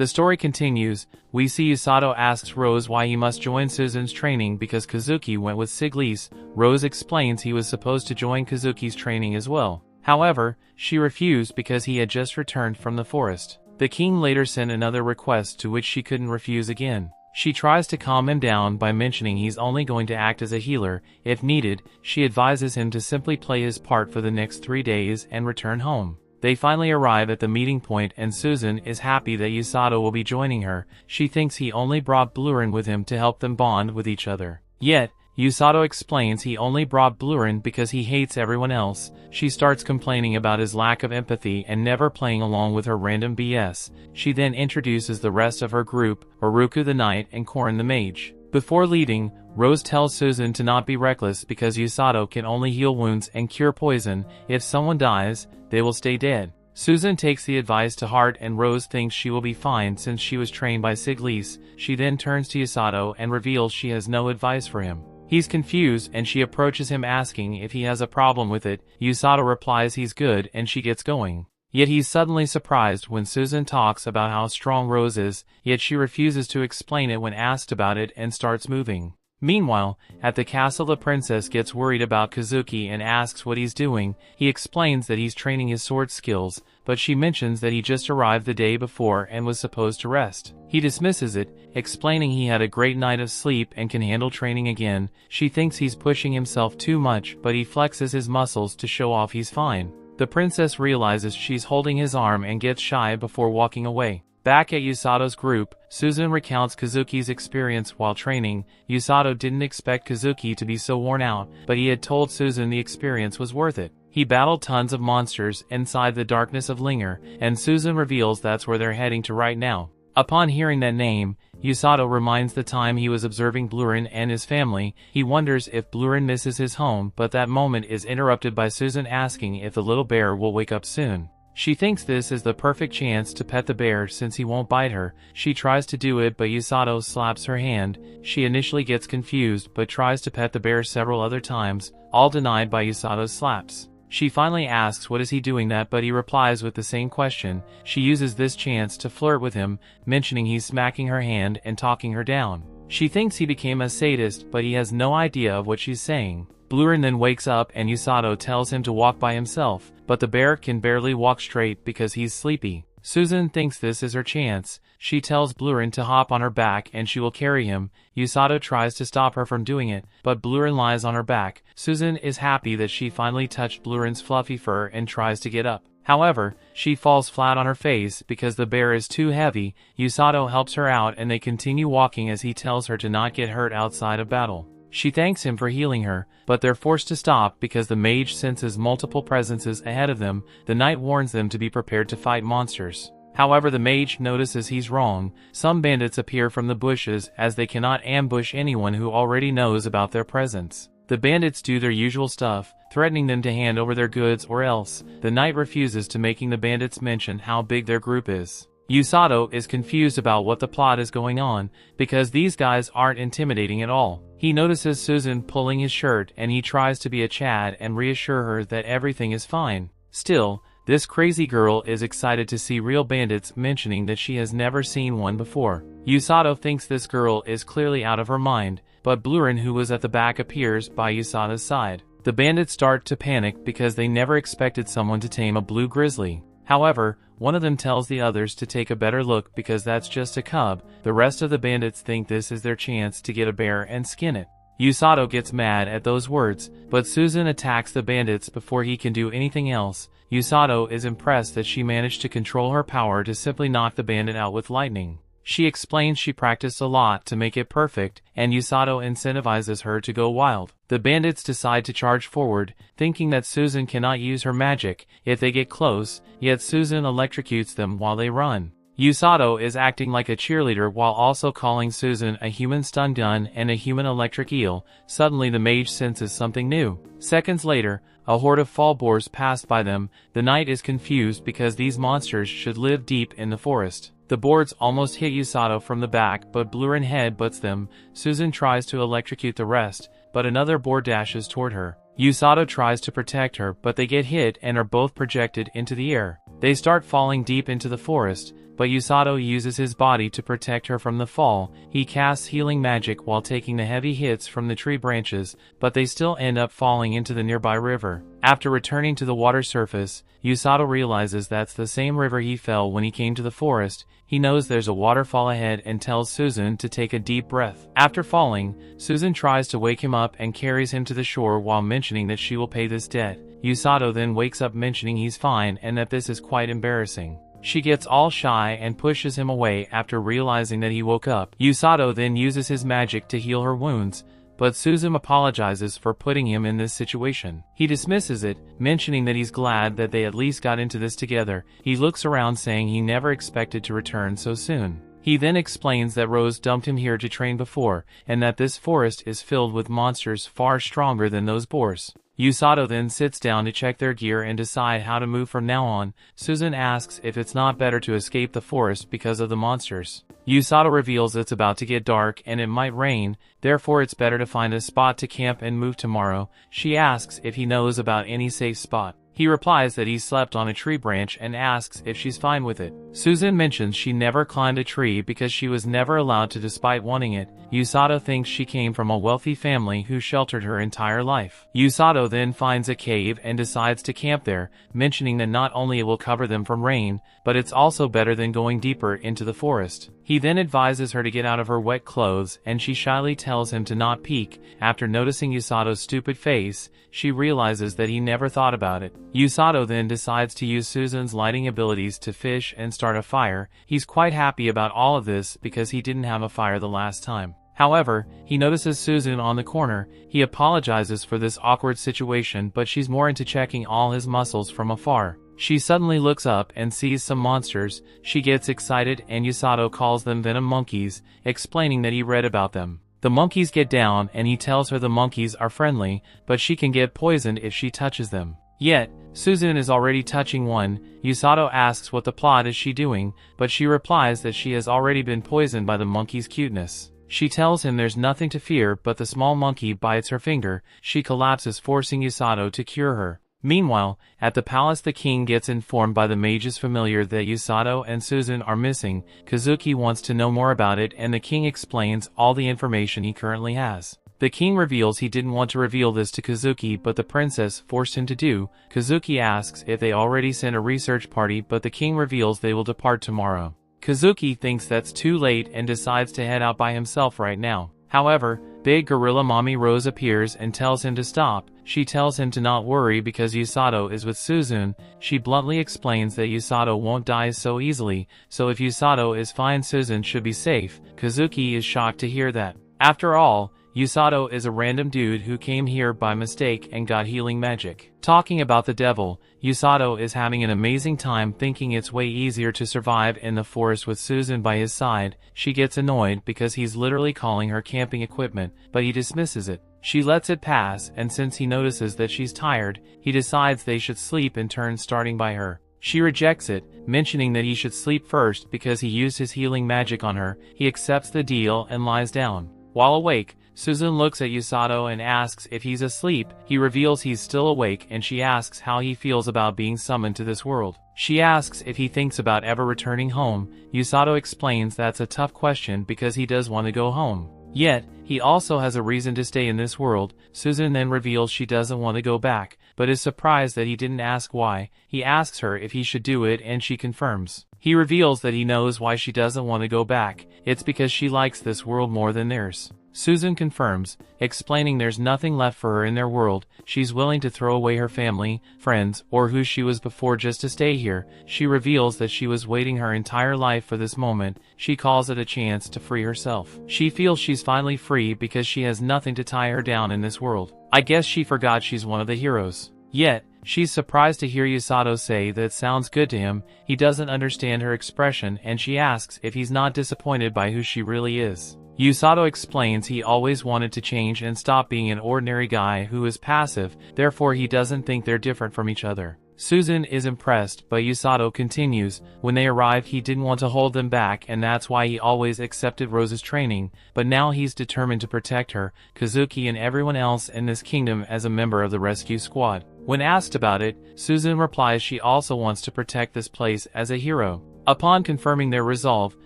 The story continues. We see Usato asks Rose why he must join Susan's training because Kazuki went with Siglise. Rose explains he was supposed to join Kazuki's training as well. However, she refused because he had just returned from the forest. The king later sent another request to which she couldn't refuse again. She tries to calm him down by mentioning he's only going to act as a healer. If needed, she advises him to simply play his part for the next 3 days and return home. They finally arrive at the meeting point and Susan is happy that Usato will be joining her. She thinks he only brought Blurin with him to help them bond with each other. Yet, Usato explains he only brought Blurin because he hates everyone else. She starts complaining about his lack of empathy and never playing along with her random BS. She then introduces the rest of her group, Oruku the Knight and Korin the Mage. Before leaving, Rose tells Susan to not be reckless because Usato can only heal wounds and cure poison. If someone dies, they will stay dead. Susan takes the advice to heart and Rose thinks she will be fine since she was trained by Siglise. She then turns to Usato and reveals she has no advice for him. He's confused and she approaches him asking if he has a problem with it. Usato replies he's good and she gets going. Yet he's suddenly surprised when Susan talks about how strong Rose is, yet she refuses to explain it when asked about it and starts moving. Meanwhile, at the castle the princess gets worried about Kazuki and asks what he's doing. He explains that he's training his sword skills, but she mentions that he just arrived the day before and was supposed to rest. He dismisses it, explaining he had a great night of sleep and can handle training again. She thinks he's pushing himself too much, but he flexes his muscles to show off he's fine. The princess realizes she's holding his arm and gets shy before walking away. Back at Usato's group, Susan recounts Kazuki's experience while training. Usato didn't expect Kazuki to be so worn out, but he had told Susan the experience was worth it. He battled tons of monsters inside the darkness of Linger, and Susan reveals that's where they're heading to right now. Upon hearing that name, Usato reminds the time he was observing Blurin and his family. He wonders if Blurin misses his home, but that moment is interrupted by Susan asking if the little bear will wake up soon. She thinks this is the perfect chance to pet the bear since he won't bite her. She tries to do it but Usato slaps her hand. She initially gets confused but tries to pet the bear several other times, all denied by Usato's slaps. She finally asks what is he doing that but he replies with the same question. She uses this chance to flirt with him, mentioning he's smacking her hand and talking her down. She thinks he became a sadist but he has no idea of what she's saying. Blurin then wakes up and Usato tells him to walk by himself, but the bear can barely walk straight because he's sleepy. Susan thinks this is her chance. She tells Blurin to hop on her back and she will carry him. Usato tries to stop her from doing it, but Blurin lies on her back. Susan is happy that she finally touched Blurin's fluffy fur and tries to get up. However, she falls flat on her face because the bear is too heavy. Usato helps her out and they continue walking as he tells her to not get hurt outside of battle. She thanks him for healing her, but they're forced to stop because the mage senses multiple presences ahead of them. The knight warns them to be prepared to fight monsters. However, the mage notices he's wrong. Some bandits appear from the bushes as they cannot ambush anyone who already knows about their presence. The bandits do their usual stuff, threatening them to hand over their goods or else. The knight refuses to, making the bandits mention how big their group is. Usato is confused about what the plot is going on, because these guys aren't intimidating at all. He notices Susan pulling his shirt and he tries to be a Chad and reassure her that everything is fine. Still, this crazy girl is excited to see real bandits, mentioning that she has never seen one before. Usato thinks this girl is clearly out of her mind, but Blurin, who was at the back, appears by Usato's side. The bandits start to panic because they never expected someone to tame a blue grizzly. However, one of them tells the others to take a better look because that's just a cub. The rest of the bandits think this is their chance to get a bear and skin it. Usato gets mad at those words, but Susan attacks the bandits before he can do anything else. Usato is impressed that she managed to control her power to simply knock the bandit out with lightning. She explains she practiced a lot to make it perfect, and Usato incentivizes her to go wild. The bandits decide to charge forward, thinking that Susan cannot use her magic if they get close, yet Susan electrocutes them while they run. Usato is acting like a cheerleader while also calling Susan a human stun gun and a human electric eel. Suddenly the mage senses something new. Seconds later, a horde of fall boars passed by them. The knight is confused because these monsters should live deep in the forest. The boards almost hit Usato from the back, but Blurin headbutts them. Susan tries to electrocute the rest, but another boar dashes toward her. Usato tries to protect her, but they get hit and are both projected into the air. They start falling deep into the forest, but Usato uses his body to protect her from the fall. He casts healing magic while taking the heavy hits from the tree branches, but they still end up falling into the nearby river. After returning to the water surface, Usato realizes that's the same river he fell when he came to the forest. He knows there's a waterfall ahead and tells Susan to take a deep breath. After falling, Susan tries to wake him up and carries him to the shore while mentioning that she will pay this debt. Usato then wakes up mentioning he's fine and that this is quite embarrassing. She gets all shy and pushes him away after realizing that he woke up. Usato then uses his magic to heal her wounds, but Susan apologizes for putting him in this situation. He dismisses it, mentioning that he's glad that they at least got into this together. He looks around saying he never expected to return so soon. He then explains that Rose dumped him here to train before, and that this forest is filled with monsters far stronger than those boars. Usato then sits down to check their gear and decide how to move from now on. Susan asks if it's not better to escape the forest because of the monsters. Usato reveals it's about to get dark and it might rain, therefore it's better to find a spot to camp and move tomorrow. She asks if he knows about any safe spot. He replies that he slept on a tree branch and asks if she's fine with it. Susan mentions she never climbed a tree because she was never allowed to despite wanting it. Usato thinks she came from a wealthy family who sheltered her entire life. Usato then finds a cave and decides to camp there, mentioning that not only it will cover them from rain, but it's also better than going deeper into the forest. He then advises her to get out of her wet clothes and she shyly tells him to not peek. After noticing Usato's stupid face, she realizes that he never thought about it. Usato then decides to use Susan's lighting abilities to fish and start a fire. He's quite happy about all of this because he didn't have a fire the last time. However, he notices Susan on the corner. He apologizes for this awkward situation, but she's more into checking all his muscles from afar. She suddenly looks up and sees some monsters. She gets excited and Usato calls them venom monkeys, explaining that he read about them. The monkeys get down and he tells her the monkeys are friendly, but she can get poisoned if she touches them. Yet, Susan is already touching one. Usato asks what the plot is she doing, but she replies that she has already been poisoned by the monkey's cuteness. She tells him there's nothing to fear, but the small monkey bites her finger. She collapses, forcing Usato to cure her. Meanwhile, at the palace, the king gets informed by the mage's familiar that Usato and Susan are missing. Kazuki wants to know more about it and the king explains all the information he currently has. The king reveals he didn't want to reveal this to Kazuki, but the princess forced him to do. Kazuki asks if they already sent a research party, but the king reveals they will depart tomorrow. Kazuki thinks that's too late and decides to head out by himself right now. However, big gorilla mommy Rose appears and tells him to stop. She tells him to not worry because Usato is with Susan. She bluntly explains that Usato won't die so easily, so if Usato is fine, Susan should be safe. Kazuki is shocked to hear that. After all, Usato is a random dude who came here by mistake and got healing magic. Talking about the devil, Usato is having an amazing time thinking it's way easier to survive in the forest with Susan by his side. She gets annoyed because he's literally calling her camping equipment, but he dismisses it. She lets it pass, and since he notices that she's tired, he decides they should sleep in turn, starting by her. She rejects it, mentioning that he should sleep first because he used his healing magic on her. He accepts the deal and lies down. While awake, Susan looks at Usato and asks if he's asleep. He reveals he's still awake and she asks how he feels about being summoned to this world. She asks if he thinks about ever returning home. Usato explains that's a tough question because he does want to go home. Yet, he also has a reason to stay in this world. Susan then reveals she doesn't want to go back, but is surprised that he didn't ask why. He asks her if he should do it and she confirms. He reveals that he knows why she doesn't want to go back. It's because she likes this world more than theirs. Susan confirms, explaining there's nothing left for her in their world. She's willing to throw away her family, friends, or who she was before just to stay here. She reveals that she was waiting her entire life for this moment. She calls it a chance to free herself. She feels she's finally free because she has nothing to tie her down in this world. I guess she forgot she's one of the heroes. Yet, she's surprised to hear Usato say that it sounds good to him. He doesn't understand her expression and she asks if he's not disappointed by who she really is. Usato explains he always wanted to change and stop being an ordinary guy who is passive, therefore he doesn't think they're different from each other. Susan is impressed, but Usato continues. When they arrived, he didn't want to hold them back and that's why he always accepted Rose's training, but now he's determined to protect her, Kazuki and everyone else in this kingdom as a member of the rescue squad. When asked about it, Susan replies she also wants to protect this place as a hero. Upon confirming their resolve,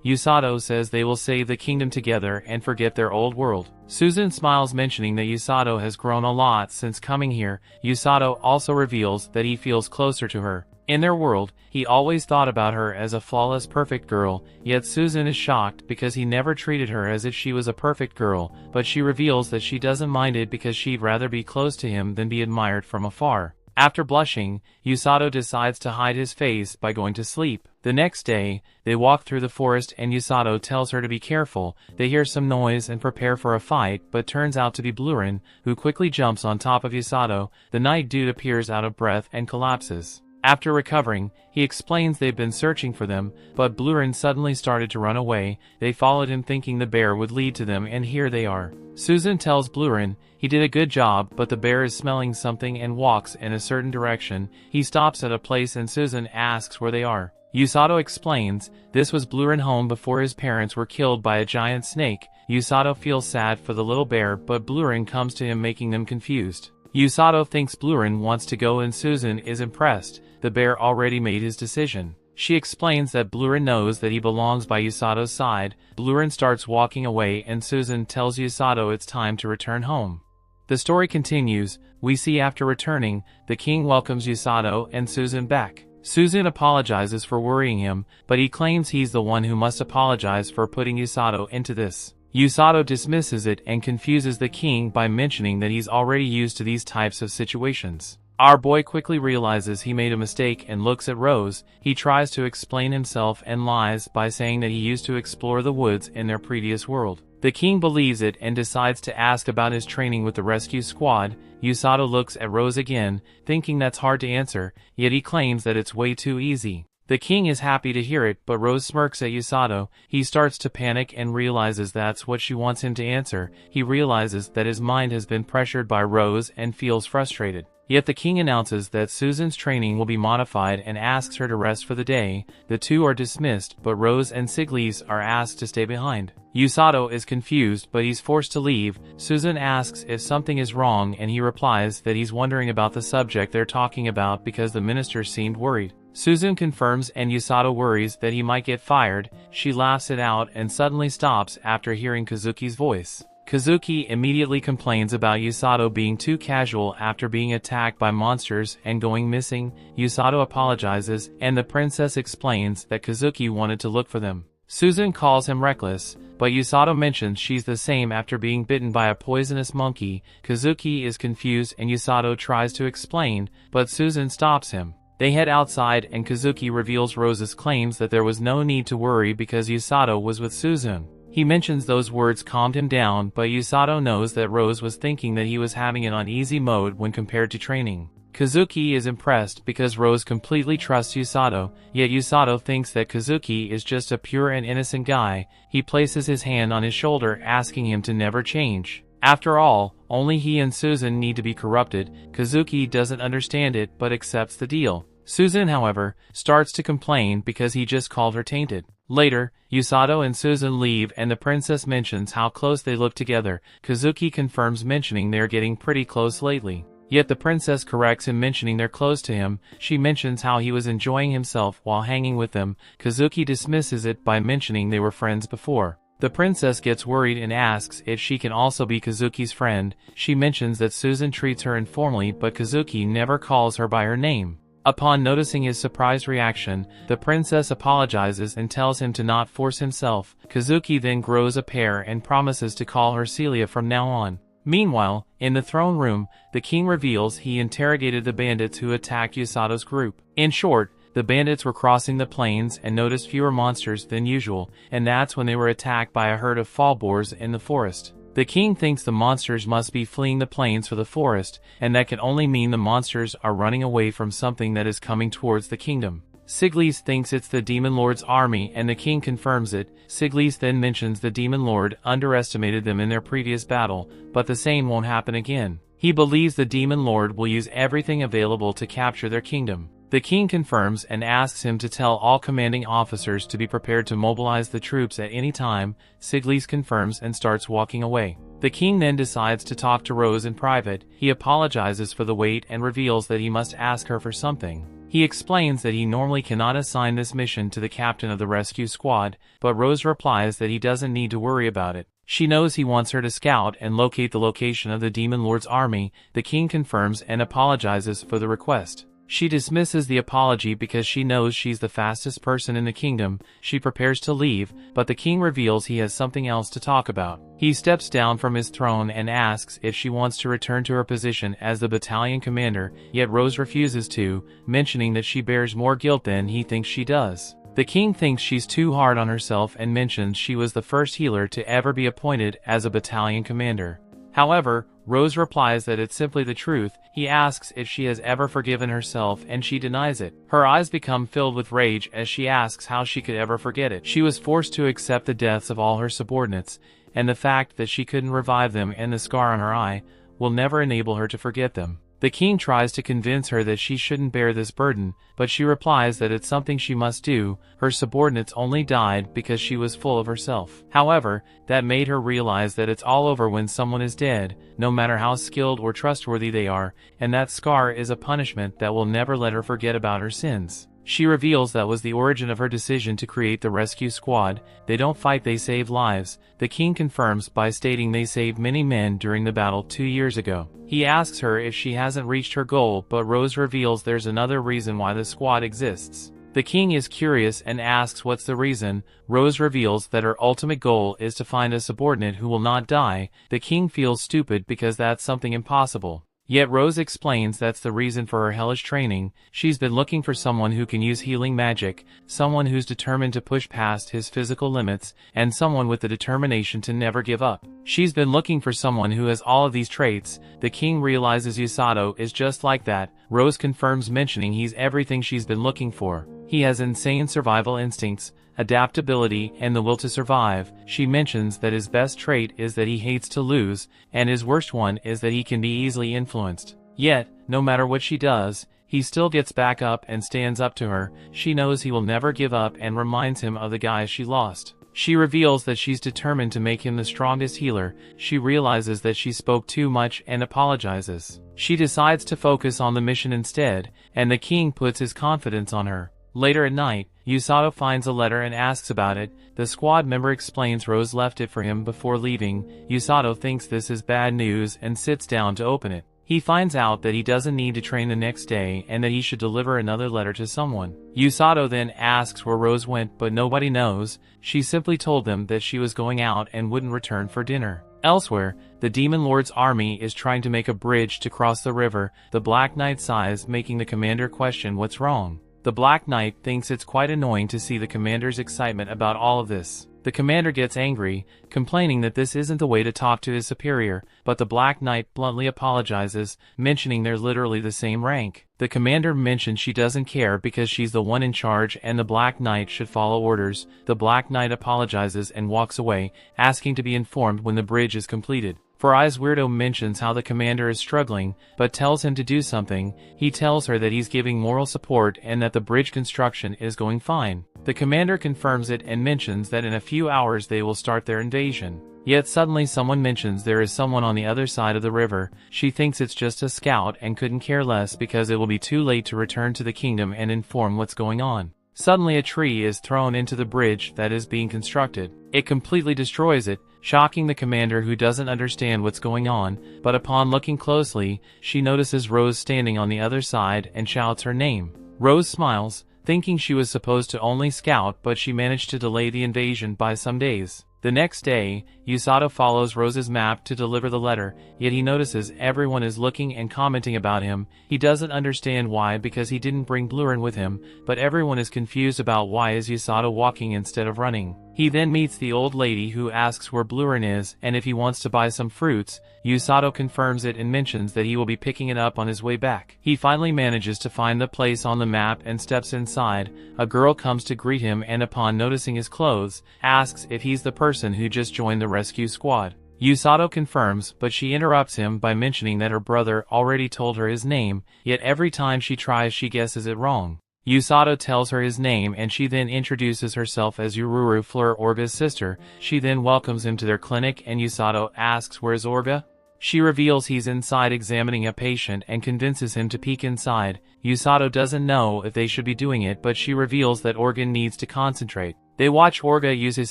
Usato says they will save the kingdom together and forget their old world. Susan smiles, mentioning that Usato has grown a lot since coming here. Usato also reveals that he feels closer to her. In their world, he always thought about her as a flawless, perfect girl, yet Susan is shocked because he never treated her as if she was a perfect girl, but she reveals that she doesn't mind it because she'd rather be close to him than be admired from afar. After blushing, Usato decides to hide his face by going to sleep. The next day, they walk through the forest and Usato tells her to be careful. They hear some noise and prepare for a fight, but turns out to be Blurin, who quickly jumps on top of Usato. The night dude appears out of breath and collapses. After recovering, he explains they've been searching for them, but Blurin suddenly started to run away. They followed him thinking the bear would lead to them, and here they are. Susan tells Blurin he did a good job, but the bear is smelling something and walks in a certain direction. He stops at a place and Susan asks where they are. Usato explains this was Blurin's home before his parents were killed by a giant snake. Usato feels sad for the little bear, but Blurin comes to him, making them confused. Usato thinks Blurin wants to go and Susan is impressed. The bear already made his decision. She explains that Blurin knows that he belongs by Usato's side. Blurin starts walking away and Susan tells Usato it's time to return home. The story continues. We see after returning, the king welcomes Usato and Susan back. Susan apologizes for worrying him, but he claims he's the one who must apologize for putting Usato into this. Usato dismisses it and confuses the king by mentioning that he's already used to these types of situations. Our boy quickly realizes he made a mistake and looks at Rose. He tries to explain himself and lies by saying that he used to explore the woods in their previous world. The king believes it and decides to ask about his training with the rescue squad. Usato looks at Rose again, thinking that's hard to answer, yet he claims that it's way too easy. The king is happy to hear it, but Rose smirks at Usato. He starts to panic and realizes that's what she wants him to answer. He realizes that his mind has been pressured by Rose and feels frustrated. Yet the king announces that Susan's training will be modified and asks her to rest for the day. The two are dismissed, but Rose and Siglis are asked to stay behind. Usato is confused, but he's forced to leave. Susan asks if something is wrong and he replies that he's wondering about the subject they're talking about because the minister seemed worried. Susan confirms and Usato worries that he might get fired. She laughs it out and suddenly stops after hearing Kazuki's voice. Kazuki immediately complains about Usato being too casual after being attacked by monsters and going missing. Usato apologizes, and the princess explains that Kazuki wanted to look for them. Susan calls him reckless, but Usato mentions she's the same after being bitten by a poisonous monkey. Kazuki is confused and Usato tries to explain, but Susan stops him. They head outside and Kazuki reveals Rose's claims that there was no need to worry because Usato was with Susan. He mentions those words calmed him down, but Usato knows that Rose was thinking that he was having it on easy mode when compared to training. Kazuki is impressed because Rose completely trusts Usato, yet Usato thinks that Kazuki is just a pure and innocent guy. He places his hand on his shoulder, asking him to never change. After all, only he and Susan need to be corrupted. Kazuki doesn't understand it but accepts the deal. Susan, however, starts to complain because he just called her tainted. Later, Usato and Susan leave and the princess mentions how close they look together. Kazuki confirms, mentioning they're getting pretty close lately. Yet the princess corrects him, mentioning they're close to him. She mentions how he was enjoying himself while hanging with them. Kazuki dismisses it by mentioning they were friends before. The princess gets worried and asks if she can also be Kazuki's friend. She mentions that Susan treats her informally, but Kazuki never calls her by her name. Upon noticing his surprised reaction, the princess apologizes and tells him to not force himself. Kazuki then grows a pair and promises to call her Celia from now on. Meanwhile, in the throne room, the king reveals he interrogated the bandits who attacked Usato's group. In short, the bandits were crossing the plains and noticed fewer monsters than usual, and that's when they were attacked by a herd of fall boars in the forest. The king thinks the monsters must be fleeing the plains for the forest, and that can only mean the monsters are running away from something that is coming towards the kingdom. Siglis thinks it's the Demon Lord's army and the king confirms it. Siglis then mentions the Demon Lord underestimated them in their previous battle, but the same won't happen again. He believes the Demon Lord will use everything available to capture their kingdom. The king confirms and asks him to tell all commanding officers to be prepared to mobilize the troops at any time. Siglis confirms and starts walking away. The king then decides to talk to Rose in private. He apologizes for the wait and reveals that he must ask her for something. He explains that he normally cannot assign this mission to the captain of the rescue squad, but Rose replies that he doesn't need to worry about it. She knows he wants her to scout and locate the location of the Demon Lord's army. The king confirms and apologizes for the request. She dismisses the apology because she knows she's the fastest person in the kingdom. She prepares to leave, but the king reveals he has something else to talk about. He steps down from his throne and asks if she wants to return to her position as the battalion commander, yet Rose refuses to, mentioning that she bears more guilt than he thinks she does. The king thinks she's too hard on herself and mentions she was the first healer to ever be appointed as a battalion commander. However, Rose replies that it's simply the truth. He asks if she has ever forgiven herself and she denies it. Her eyes become filled with rage as she asks how she could ever forget it. She was forced to accept the deaths of all her subordinates, and the fact that she couldn't revive them and the scar on her eye will never enable her to forget them. The king tries to convince her that she shouldn't bear this burden, but she replies that it's something she must do. Her subordinates only died because she was full of herself. However, that made her realize that it's all over when someone is dead, no matter how skilled or trustworthy they are, and that scar is a punishment that will never let her forget about her sins. She reveals that was the origin of her decision to create the rescue squad. They don't fight, they save lives. The king confirms by stating they saved many men during the battle 2 years ago. He asks her if she hasn't reached her goal, but Rose reveals there's another reason why the squad exists. The king is curious and asks what's the reason. Rose reveals that her ultimate goal is to find a subordinate who will not die. The king feels stupid because that's something impossible. Yet Rose explains that's the reason for her hellish training. She's been looking for someone who can use healing magic, someone who's determined to push past his physical limits, and someone with the determination to never give up. She's been looking for someone who has all of these traits. The king realizes Usato is just like that. Rose confirms, mentioning he's everything she's been looking for. He has insane survival instincts, adaptability, and the will to survive. She mentions that his best trait is that he hates to lose, and his worst one is that he can be easily influenced. Yet, no matter what she does, he still gets back up and stands up to her. She knows he will never give up and reminds him of the guys she lost. She reveals that she's determined to make him the strongest healer. She realizes that she spoke too much and apologizes. She decides to focus on the mission instead, and the king puts his confidence on her. Later at night, Usato finds a letter and asks about it. The squad member explains Rose left it for him before leaving. Usato thinks this is bad news and sits down to open it. He finds out that he doesn't need to train the next day and that he should deliver another letter to someone. Usato then asks where Rose went, but nobody knows. She simply told them that she was going out and wouldn't return for dinner. Elsewhere, the Demon Lord's army is trying to make a bridge to cross the river. The Black Knight sighs, making the commander question what's wrong. The Black Knight thinks it's quite annoying to see the commander's excitement about all of this. The commander gets angry, complaining that this isn't the way to talk to his superior, but the Black Knight bluntly apologizes, mentioning they're literally the same rank. The commander mentions she doesn't care because she's the one in charge and the Black Knight should follow orders. The Black Knight apologizes and walks away, asking to be informed when the bridge is completed. For Eyes Weirdo mentions how the commander is struggling, but tells him to do something. He tells her that he's giving moral support and that the bridge construction is going fine. The commander confirms it and mentions that in a few hours they will start their invasion. Yet suddenly someone mentions there is someone on the other side of the river. She thinks it's just a scout and couldn't care less because it will be too late to return to the kingdom and inform what's going on. Suddenly a tree is thrown into the bridge that is being constructed. It completely destroys it, shocking the commander, who doesn't understand what's going on, but upon looking closely, she notices Rose standing on the other side and shouts her name. Rose smiles, thinking she was supposed to only scout, but she managed to delay the invasion by some days. The next day, Usato follows Rose's map to deliver the letter, yet he notices everyone is looking and commenting about him. He doesn't understand why because he didn't bring Blurin with him, but everyone is confused about why is Usato walking instead of running. He then meets the old lady who asks where Blurin is and if he wants to buy some fruits. Usato confirms it and mentions that he will be picking it up on his way back. He finally manages to find the place on the map and steps inside. A girl comes to greet him and upon noticing his clothes, asks if he's the person who just joined the rescue squad. Usato confirms, but she interrupts him by mentioning that her brother already told her his name, yet every time she tries she guesses it wrong. Usato tells her his name and she then introduces herself as Ururu, Fleur Orga's sister. She then welcomes him to their clinic and Usato asks where's Orga? She reveals he's inside examining a patient and convinces him to peek inside. Usato doesn't know if they should be doing it, but she reveals that Organ needs to concentrate. They watch Orga use his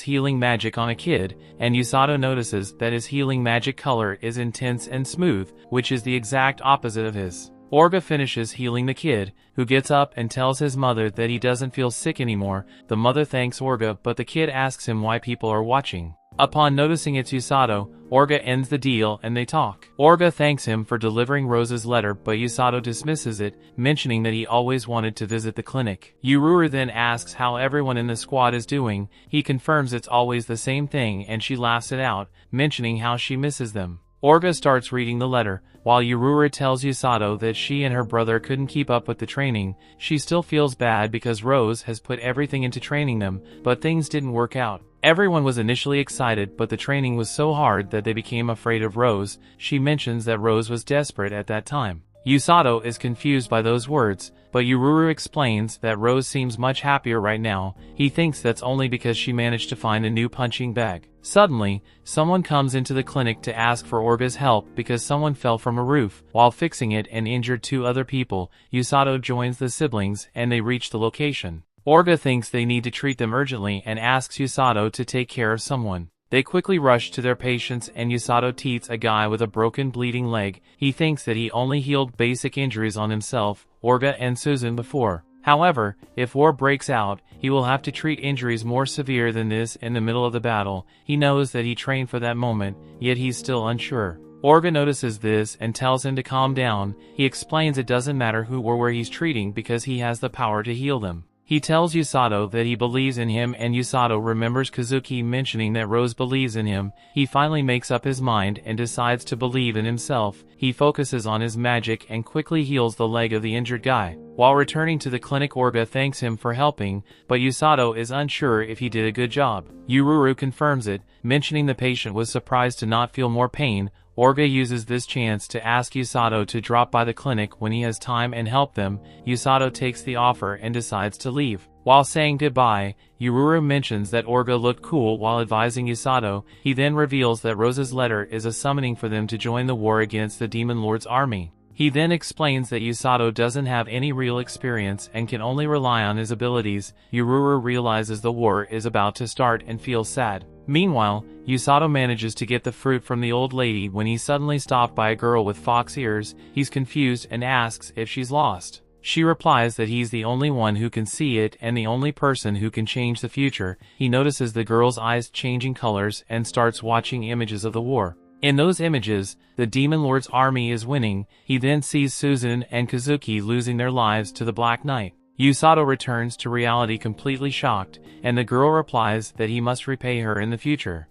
healing magic on a kid, and Usato notices that his healing magic color is intense and smooth, which is the exact opposite of his. Orga finishes healing the kid, who gets up and tells his mother that he doesn't feel sick anymore. The mother thanks Orga, but the kid asks him why people are watching. Upon noticing it's Usato, Orga ends the deal and they talk. Orga thanks him for delivering Rose's letter, but Usato dismisses it, mentioning that he always wanted to visit the clinic. Ururu then asks how everyone in the squad is doing. He confirms it's always the same thing and she laughs it out, mentioning how she misses them. Orga starts reading the letter. While Ururu tells Usato that she and her brother couldn't keep up with the training, she still feels bad because Rose has put everything into training them, but things didn't work out. Everyone was initially excited, but the training was so hard that they became afraid of Rose. She mentions that Rose was desperate at that time. Usato is confused by those words, but Ururu explains that Rose seems much happier right now. He thinks that's only because she managed to find a new punching bag. Suddenly, someone comes into the clinic to ask for Orga's help because someone fell from a roof while fixing it and injured 2 other people. Usato joins the siblings and they reach the location. Orga thinks they need to treat them urgently and asks Usato to take care of someone. They quickly rush to their patients and Usato treats a guy with a broken bleeding leg. He thinks that he only healed basic injuries on himself, Orga and Susan before. However, if war breaks out, he will have to treat injuries more severe than this in the middle of the battle. He knows that he trained for that moment, yet he's still unsure. Orga notices this and tells him to calm down. He explains it doesn't matter who or where he's treating because he has the power to heal them. He tells Usato that he believes in him and Usato remembers Kazuki mentioning that Rose believes in him. He finally makes up his mind and decides to believe in himself. He focuses on his magic and quickly heals the leg of the injured guy. While returning to the clinic, Orga thanks him for helping, but Usato is unsure if he did a good job. Ururu confirms it, mentioning the patient was surprised to not feel more pain. Orga uses this chance to ask Usato to drop by the clinic when he has time and help them. Usato takes the offer and decides to leave. While saying goodbye, Ururu mentions that Orga looked cool while advising Usato. He then reveals that Rose's letter is a summoning for them to join the war against the Demon Lord's army. He then explains that Usato doesn't have any real experience and can only rely on his abilities. Ururu realizes the war is about to start and feels sad. Meanwhile, Usato manages to get the fruit from the old lady when he's suddenly stopped by a girl with fox ears. He's confused and asks if she's lost. She replies that he's the only one who can see it and the only person who can change the future. He notices the girl's eyes changing colors and starts watching images of the war. In those images, the Demon Lord's army is winning. He then sees Susan and Kazuki losing their lives to the Black Knight. Usato returns to reality completely shocked, and the girl replies that he must repay her in the future.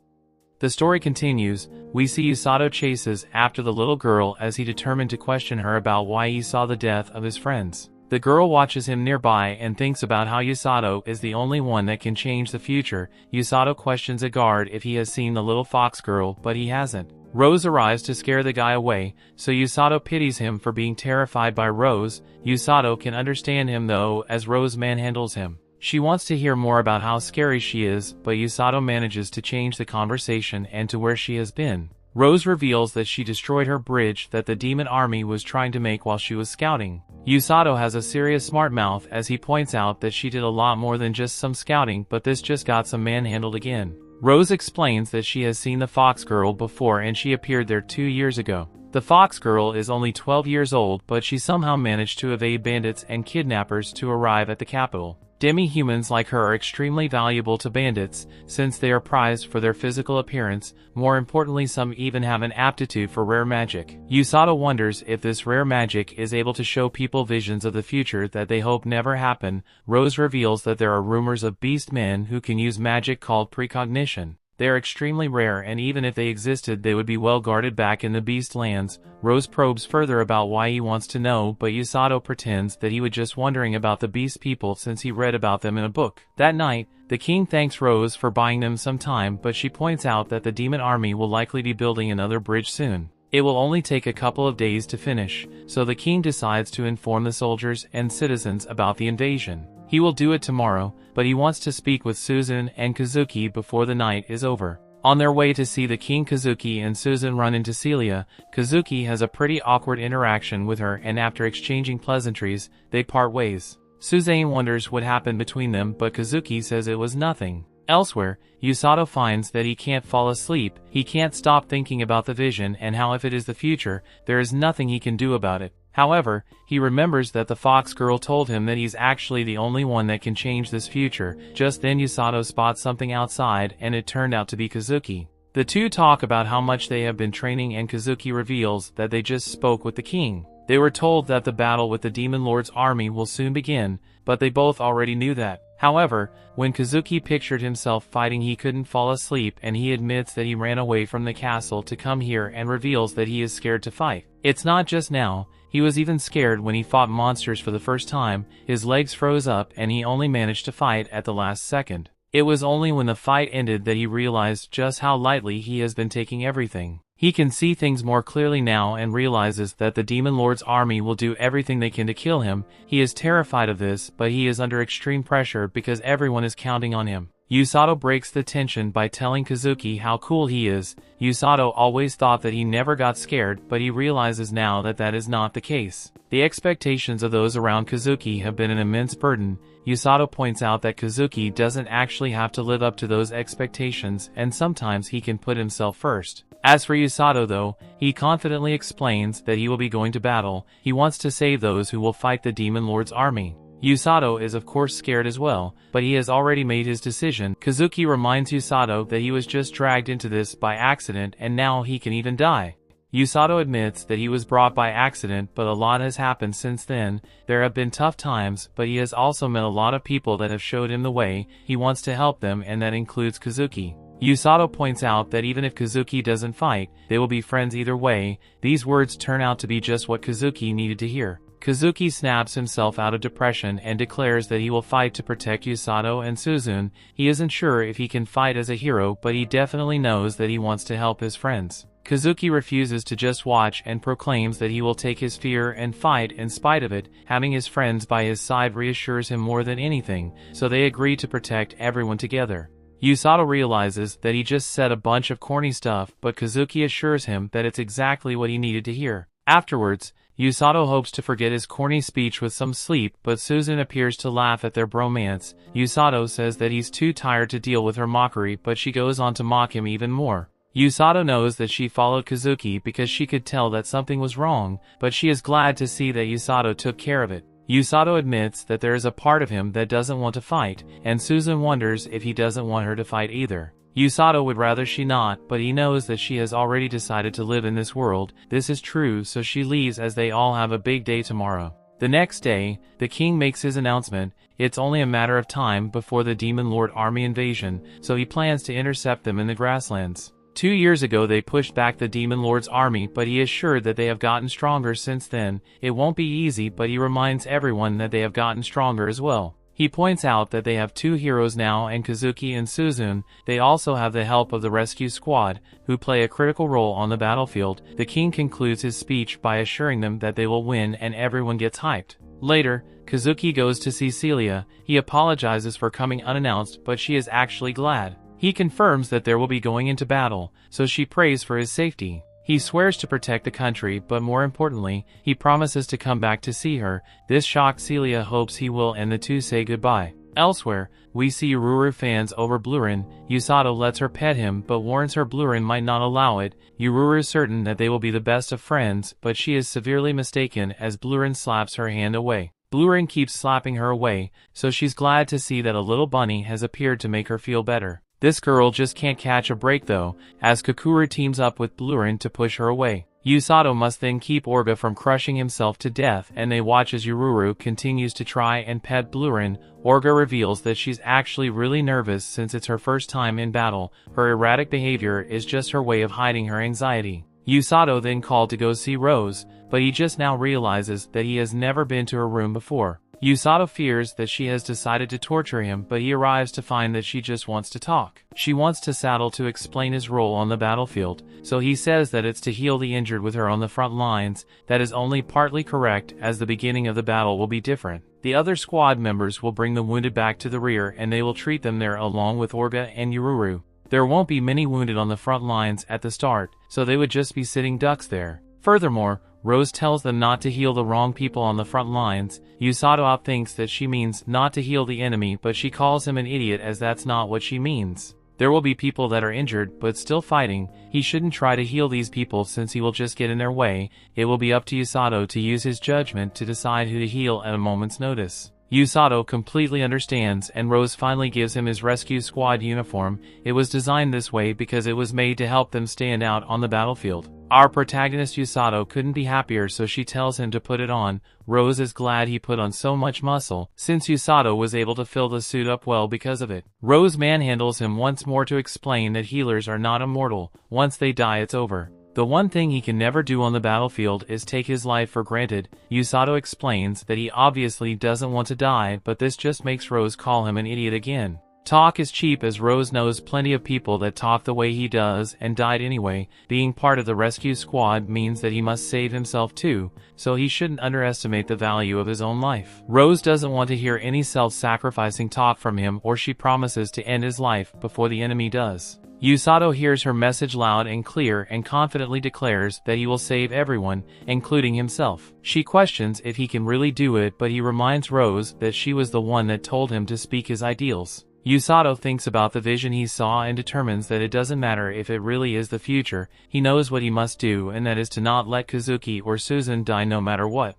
The story continues. We see Usato chases after the little girl as he determined to question her about why he saw the death of his friends. The girl watches him nearby and thinks about how Usato is the only one that can change the future. Usato questions a guard if he has seen the little fox girl, but he hasn't. Rose arrives to scare the guy away, so Usato pities him for being terrified by Rose. Usato can understand him though, as Rose manhandles him. She wants to hear more about how scary she is, but Usato manages to change the conversation and to where she has been. Rose reveals that she destroyed her bridge that the demon army was trying to make while she was scouting. Usato has a serious smart mouth as he points out that she did a lot more than just some scouting, but this just got some manhandled again. Rose explains that she has seen the Fox Girl before and she appeared there 2 years ago. The Fox Girl is only 12 years old, but she somehow managed to evade bandits and kidnappers to arrive at the capital. Demi-humans like her are extremely valuable to bandits, since they are prized for their physical appearance. More importantly, some even have an aptitude for rare magic. Usato wonders if this rare magic is able to show people visions of the future that they hope never happen. Rose reveals that there are rumors of beast men who can use magic called precognition. They are extremely rare, and even if they existed they would be well guarded back in the beast lands. Rose probes further about why he wants to know, but Usato pretends that he was just wondering about the beast people since he read about them in a book. That night, the king thanks Rose for buying them some time, but she points out that the demon army will likely be building another bridge soon. It will only take a couple of days to finish, so the king decides to inform the soldiers and citizens about the invasion. He will do it tomorrow, but he wants to speak with Susan and Kazuki before the night is over. On their way to see the king, Kazuki and Susan run into Celia. Kazuki has a pretty awkward interaction with her, and after exchanging pleasantries, they part ways. Suzanne wonders what happened between them, but Kazuki says it was nothing. Elsewhere, Usato finds that he can't fall asleep. He can't stop thinking about the vision and how if it is the future, there is nothing he can do about it. However, he remembers that the fox girl told him that he's actually the only one that can change this future. Just then Usato spots something outside, and it turned out to be Kazuki. The two talk about how much they have been training, and Kazuki reveals that they just spoke with the king. They were told that the battle with the Demon Lord's army will soon begin, but they both already knew that. However, when Kazuki pictured himself fighting, he couldn't fall asleep, and he admits that he ran away from the castle to come here and reveals that he is scared to fight. It's not just now. He was even scared when he fought monsters for the first time. His legs froze up and he only managed to fight at the last second. It was only when the fight ended that he realized just how lightly he has been taking everything. He can see things more clearly now and realizes that the Demon Lord's army will do everything they can to kill him. He is terrified of this, but he is under extreme pressure because everyone is counting on him. Usato breaks the tension by telling Kazuki how cool he is. Usato always thought that he never got scared, but he realizes now that that is not the case. The expectations of those around Kazuki have been an immense burden. Usato points out that Kazuki doesn't actually have to live up to those expectations, and sometimes he can put himself first. As for Usato though, he confidently explains that he will be going to battle. He wants to save those who will fight the Demon Lord's army. Usato is of course scared as well, but he has already made his decision. Kazuki reminds Usato that he was just dragged into this by accident and now he can even die. Usato admits that he was brought by accident, but a lot has happened since then. There have been tough times, but he has also met a lot of people that have showed him the way. He wants to help them, and that includes Kazuki. Usato points out that even if Kazuki doesn't fight, they will be friends either way. These words turn out to be just what Kazuki needed to hear. Kazuki snaps himself out of depression and declares that he will fight to protect Usato and Susan. He isn't sure if he can fight as a hero, but he definitely knows that he wants to help his friends. Kazuki refuses to just watch and proclaims that he will take his fear and fight in spite of it. Having his friends by his side reassures him more than anything, so they agree to protect everyone together. Usato realizes that he just said a bunch of corny stuff, but Kazuki assures him that it's exactly what he needed to hear. Afterwards, Usato hopes to forget his corny speech with some sleep, but Susan appears to laugh at their bromance. Usato says that he's too tired to deal with her mockery, but she goes on to mock him even more. Usato knows that she followed Kazuki because she could tell that something was wrong, but she is glad to see that Usato took care of it. Usato admits that there is a part of him that doesn't want to fight, and Susan wonders if he doesn't want her to fight either. Usato would rather she not, but he knows that she has already decided to live in this world. This is true, so she leaves as they all have a big day tomorrow. The next day, the king makes his announcement. It's only a matter of time before the Demon Lord army invasion, so he plans to intercept them in the grasslands. 2 years ago they pushed back the Demon Lord's army, but he is sure that they have gotten stronger since then. It won't be easy, but he reminds everyone that they have gotten stronger as well. He points out that they have 2 heroes now, and Kazuki and Susan. They also have the help of the rescue squad, who play a critical role on the battlefield. The king concludes his speech by assuring them that they will win, and everyone gets hyped. Later, Kazuki goes to see Celia. He apologizes for coming unannounced, but she is actually glad. He confirms that there will be going into battle, so she prays for his safety. He swears to protect the country, but more importantly, he promises to come back to see her. This shocks Celia, hopes he will, and the two say goodbye. Elsewhere, we see Yururu fans over Blurin. Usato lets her pet him, but warns her Blurin might not allow it. Yururu is certain that they will be the best of friends, but she is severely mistaken as Blurin slaps her hand away. Blurin keeps slapping her away, so she's glad to see that a little bunny has appeared to make her feel better. This girl just can't catch a break though, as Kakuru teams up with Blurin to push her away. Usato must then keep Orga from crushing himself to death, and they watch as Yururu continues to try and pet Blurin. Orga reveals that she's actually really nervous since it's her first time in battle. Her erratic behavior is just her way of hiding her anxiety. Usato then called to go see Rose, but he just now realizes that he has never been to her room before. Usato fears that she has decided to torture him, but he arrives to find that she just wants to talk. She wants to Saddle to explain his role on the battlefield, so he says that it's to heal the injured with her on the front lines. That is only partly correct, as the beginning of the battle will be different. The other squad members will bring the wounded back to the rear, and they will treat them there along with Orga and Yururu. There won't be many wounded on the front lines at the start, so they would just be sitting ducks there. Furthermore, Rose tells them not to heal the wrong people on the front lines. Usato thinks that she means not to heal the enemy, but she calls him an idiot as that's not what she means. There will be people that are injured but still fighting. He shouldn't try to heal these people since he will just get in their way. It will be up to Usato to use his judgment to decide who to heal at a moment's notice. Usato completely understands, and Rose finally gives him his rescue squad uniform. It was designed this way because it was made to help them stand out on the battlefield. Our protagonist Usato couldn't be happier, so she tells him to put it on. Rose is glad he put on so much muscle, since Usato was able to fill the suit up well because of it. Rose manhandles him once more to explain that healers are not immortal. Once they die, it's over. The one thing he can never do on the battlefield is take his life for granted. Usato explains that he obviously doesn't want to die, but this just makes Rose call him an idiot again. Talk is cheap, as Rose knows plenty of people that talk the way he does and died anyway. Being part of the rescue squad means that he must save himself too, so he shouldn't underestimate the value of his own life. Rose doesn't want to hear any self-sacrificing talk from him, or she promises to end his life before the enemy does. Usato hears her message loud and clear and confidently declares that he will save everyone, including himself. She questions if he can really do it, but he reminds Rose that she was the one that told him to speak his ideals. Usato thinks about the vision he saw and determines that it doesn't matter if it really is the future. He knows what he must do, and that is to not let Kazuki or Susan die no matter what.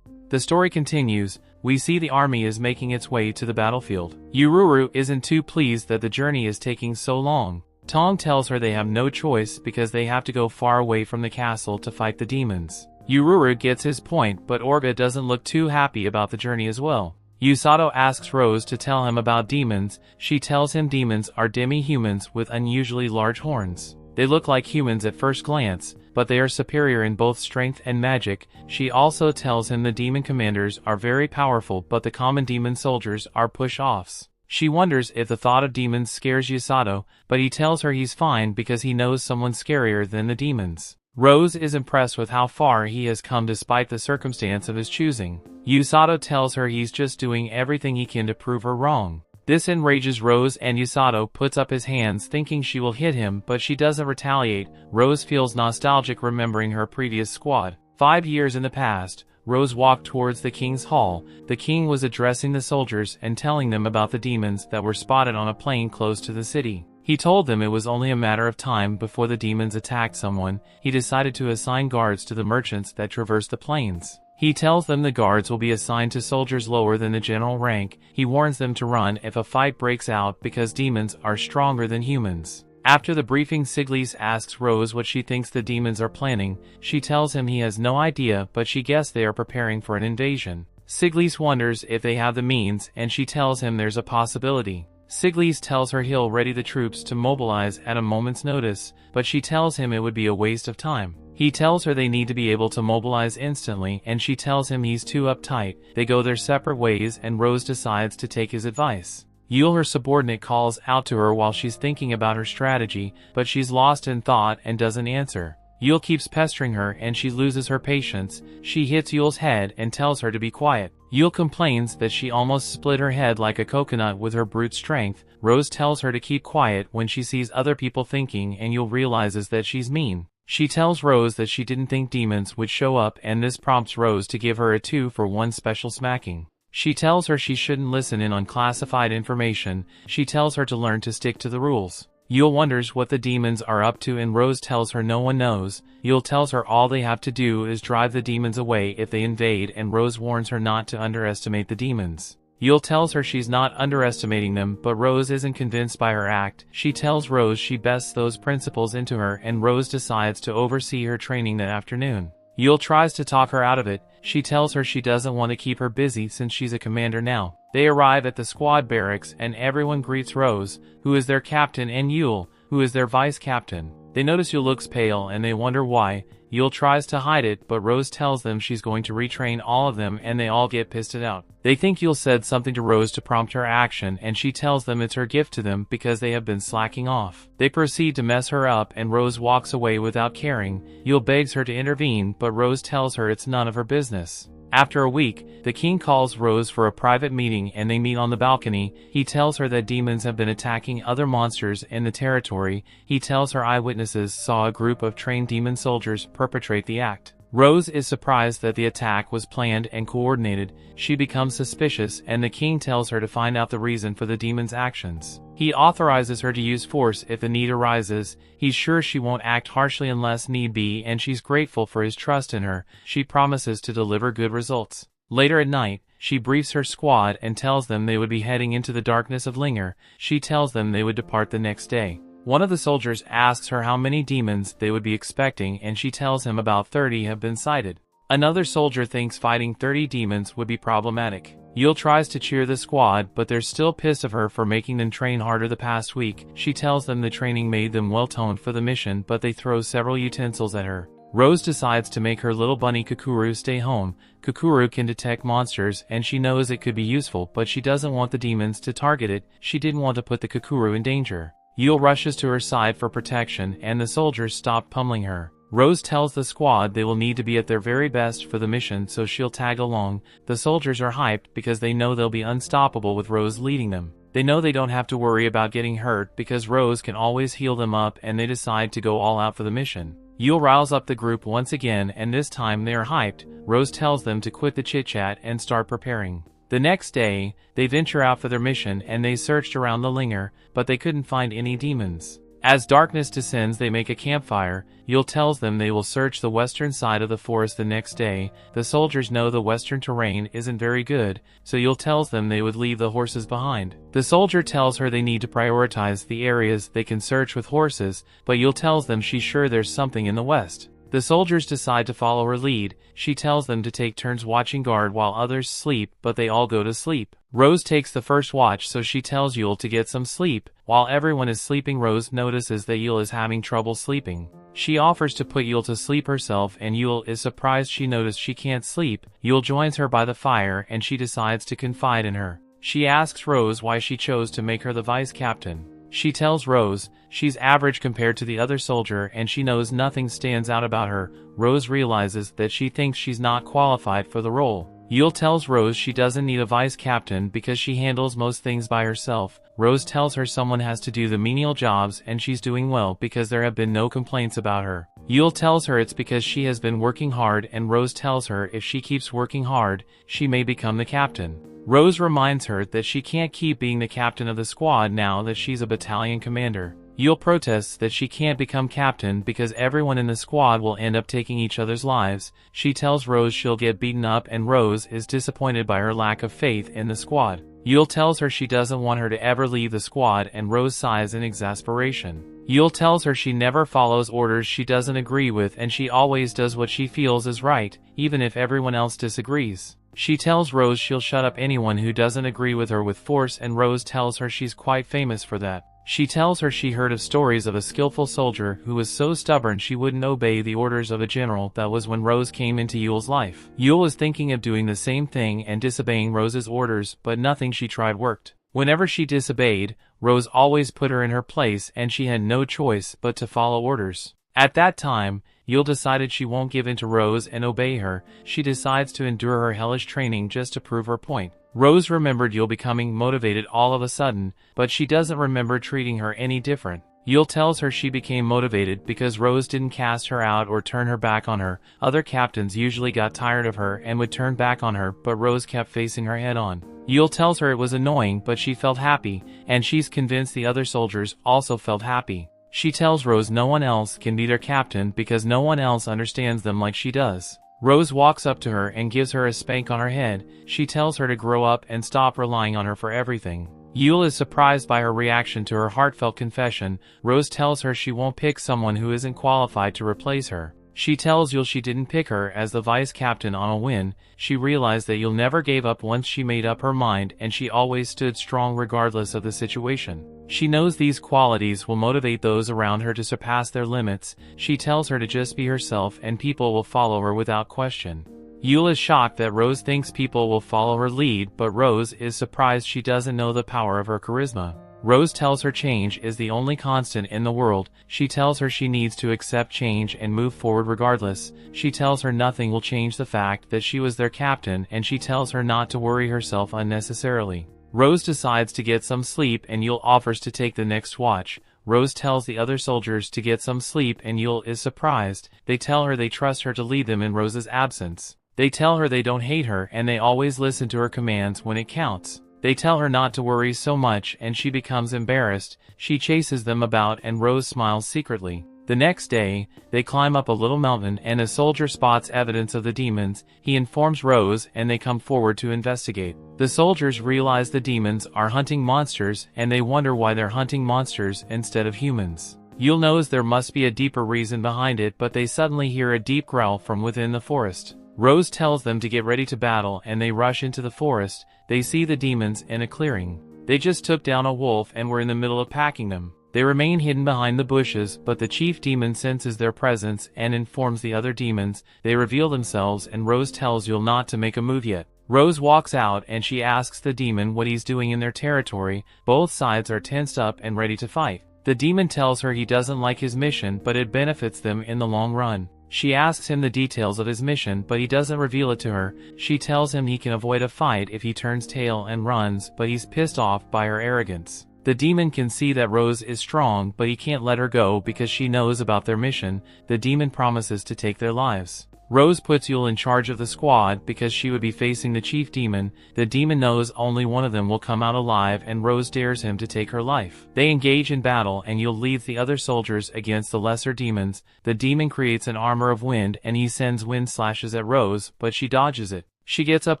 The story continues. We see the army is making its way to the battlefield. Yururu isn't too pleased that the journey is taking so long. Tong tells her they have no choice because they have to go far away from the castle to fight the demons. Yururu gets his point, but Orga doesn't look too happy about the journey as well. Usato asks Rose to tell him about demons. She tells him demons are demi-humans with unusually large horns. They look like humans at first glance, but they are superior in both strength and magic. She also tells him the demon commanders are very powerful, but the common demon soldiers are push-offs. She wonders if the thought of demons scares Usato, but he tells her he's fine because he knows someone scarier than the demons. Rose is impressed with how far he has come despite the circumstance of his choosing. Usato tells her he's just doing everything he can to prove her wrong. This enrages Rose, and Usato puts up his hands thinking she will hit him, but she doesn't retaliate. Rose feels nostalgic remembering her previous squad. 5 years in the past, Rose walked towards the king's hall. The king was addressing the soldiers and telling them about the demons that were spotted on a plain close to the city. He told them it was only a matter of time before the demons attacked someone. He decided to assign guards to the merchants that traversed the plains. He tells them the guards will be assigned to soldiers lower than the general rank. He warns them to run if a fight breaks out because demons are stronger than humans. After the briefing, Siglis asks Rose what she thinks the demons are planning. She tells him he has no idea, but she guesses they are preparing for an invasion. Siglis wonders if they have the means, and she tells him there's a possibility. Siglis tells her he'll ready the troops to mobilize at a moment's notice, but she tells him it would be a waste of time. He tells her they need to be able to mobilize instantly, and she tells him he's too uptight. They go their separate ways, and Rose decides to take his advice. Yule, her subordinate, calls out to her while she's thinking about her strategy, but she's lost in thought and doesn't answer. Yule keeps pestering her and she loses her patience. She hits Yule's head and tells her to be quiet. Yule complains that she almost split her head like a coconut with her brute strength. Rose tells her to keep quiet when she sees other people thinking, and Yule realizes that she's mean. She tells Rose that she didn't think demons would show up, and this prompts Rose to give her a 2-for-1 special smacking. She tells her she shouldn't listen in on classified information. She tells her to learn to stick to the rules. Yule wonders what the demons are up to, and Rose tells her no one knows. Yule tells her all they have to do is drive the demons away if they invade, and Rose warns her not to underestimate the demons. Yule tells her she's not underestimating them, but Rose isn't convinced by her act. She tells Rose she bests those principles into her, and Rose decides to oversee her training that afternoon. Yule tries to talk her out of it. She tells her she doesn't want to keep her busy since she's a commander now. They arrive at the squad barracks, and everyone greets Rose, who is their captain, and Yule, who is their vice captain. They notice Yule looks pale and they wonder why. Yule tries to hide it, but Rose tells them she's going to retrain all of them, and they all get pissed out. They think Yule said something to Rose to prompt her action, and she tells them it's her gift to them because they have been slacking off. They proceed to mess her up, and Rose walks away without caring. Yule begs her to intervene, but Rose tells her it's none of her business. After a week, the king calls Rose for a private meeting and they meet on the balcony. He tells her that demons have been attacking other monsters in the territory. He tells her eyewitnesses saw a group of trained demon soldiers perpetrate the act. Rose is surprised that the attack was planned and coordinated. She becomes suspicious and the king tells her to find out the reason for the demon's actions. He authorizes her to use force if the need arises. He's sure she won't act harshly unless need be, and she's grateful for his trust in her. She promises to deliver good results. Later at night, she briefs her squad and tells them they would be heading into the darkness of Linger. She tells them they would depart the next day. One of the soldiers asks her how many demons they would be expecting and she tells him about 30 have been sighted. Another soldier thinks fighting 30 demons would be problematic. Yul tries to cheer the squad, but they're still pissed of her for making them train harder the past week. She tells them the training made them well-toned for the mission, but they throw several utensils at her. Rose decides to make her little bunny Kukuru stay home. Kukuru can detect monsters and she knows it could be useful, but she doesn't want the demons to target it. She didn't want to put the Kukuru in danger. Yul rushes to her side for protection and the soldiers stop pummeling her. Rose tells the squad they will need to be at their very best for the mission, so she'll tag along. The soldiers are hyped because they know they'll be unstoppable with Rose leading them. They know they don't have to worry about getting hurt because Rose can always heal them up, and they decide to go all out for the mission. Yul riles up the group once again and this time they are hyped. Rose tells them to quit the chit-chat and start preparing. The next day, they venture out for their mission and they searched around the Linger, but they couldn't find any demons. As darkness descends, they make a campfire. Yul tells them they will search the western side of the forest the next day. The soldiers know the western terrain isn't very good, so Yul tells them they would leave the horses behind. The soldier tells her they need to prioritize the areas they can search with horses, but Yul tells them she's sure there's something in the west. The soldiers decide to follow her lead. She tells them to take turns watching guard while others sleep, but they all go to sleep. Rose takes the first watch, so she tells Yul to get some sleep. While everyone is sleeping, Rose notices that Yul is having trouble sleeping. She offers to put Yul to sleep herself and Yul is surprised she noticed she can't sleep. Yul joins her by the fire and she decides to confide in her. She asks Rose why she chose to make her the vice captain. She tells Rose she's average compared to the other soldier and she knows nothing stands out about her. Rose realizes that she thinks she's not qualified for the role. Yul tells Rose she doesn't need a vice captain because she handles most things by herself. Rose tells her someone has to do the menial jobs and she's doing well because there have been no complaints about her. Yul tells her it's because she has been working hard and Rose tells her if she keeps working hard, she may become the captain. Rose reminds her that she can't keep being the captain of the squad now that she's a battalion commander. Yul protests that she can't become captain because everyone in the squad will end up taking each other's lives. She tells Rose she'll get beaten up and Rose is disappointed by her lack of faith in the squad. Yul tells her she doesn't want her to ever leave the squad and Rose sighs in exasperation. Yul tells her she never follows orders she doesn't agree with and she always does what she feels is right, even if everyone else disagrees. She tells Rose she'll shut up anyone who doesn't agree with her with force and Rose tells her she's quite famous for that. She tells her she heard of stories of a skillful soldier who was so stubborn she wouldn't obey the orders of a general. That was when Rose came into Yul's life. Yul was thinking of doing the same thing and disobeying Rose's orders, but nothing she tried worked. Whenever she disobeyed, Rose always put her in her place and she had no choice but to follow orders. At that time, Yul decided she won't give in to Rose and obey her. She decides to endure her hellish training just to prove her point. Rose remembered Yul becoming motivated all of a sudden, but she doesn't remember treating her any different. Yul tells her she became motivated because Rose didn't cast her out or turn her back on her. Other captains usually got tired of her and would turn back on her, but Rose kept facing her head on. Yul tells her it was annoying, but she felt happy, and she's convinced the other soldiers also felt happy. She tells Rose no one else can be their captain because no one else understands them like she does. Rose walks up to her and gives her a spank on her head. She tells her to grow up and stop relying on her for everything. Yul is surprised by her reaction to her heartfelt confession. Rose tells her she won't pick someone who isn't qualified to replace her. She tells Yul she didn't pick her as the vice captain on a whim. She realized that Yul never gave up once she made up her mind and she always stood strong regardless of the situation. She knows these qualities will motivate those around her to surpass their limits. She tells her to just be herself and people will follow her without question. Yule is shocked that Rose thinks people will follow her lead, but Rose is surprised she doesn't know the power of her charisma. Rose tells her change is the only constant in the world. She tells her she needs to accept change and move forward regardless. She tells her nothing will change the fact that she was their captain, and she tells her not to worry herself unnecessarily. Rose decides to get some sleep and Yule offers to take the next watch. Rose tells the other soldiers to get some sleep and Yule is surprised. They tell her they trust her to lead them in Rose's absence. They tell her they don't hate her and they always listen to her commands when it counts. They tell her not to worry so much and she becomes embarrassed. She chases them about and Rose smiles secretly. The next day, they climb up a little mountain and a soldier spots evidence of the demons. He informs Rose and they come forward to investigate. The soldiers realize the demons are hunting monsters and they wonder why they're hunting monsters instead of humans. Yule knows there must be a deeper reason behind it, but they suddenly hear a deep growl from within the forest. Rose tells them to get ready to battle and they rush into the forest. They see the demons in a clearing. They just took down a wolf and were in the middle of packing them. They remain hidden behind the bushes, but the chief demon senses their presence and informs the other demons. They reveal themselves and Rose tells Yule not to make a move yet. Rose walks out and she asks the demon what he's doing in their territory. Both sides are tensed up and ready to fight. The demon tells her he doesn't like his mission, but it benefits them in the long run. She asks him the details of his mission, but he doesn't reveal it to her. She tells him he can avoid a fight if he turns tail and runs, but he's pissed off by her arrogance. The demon can see that Rose is strong, but he can't let her go because she knows about their mission. The demon promises to take their lives. Rose puts Yule in charge of the squad because she would be facing the chief demon. The demon knows only one of them will come out alive and Rose dares him to take her life. They engage in battle and Yule leads the other soldiers against the lesser demons. The demon creates an armor of wind and he sends wind slashes at Rose, but she dodges it. She gets up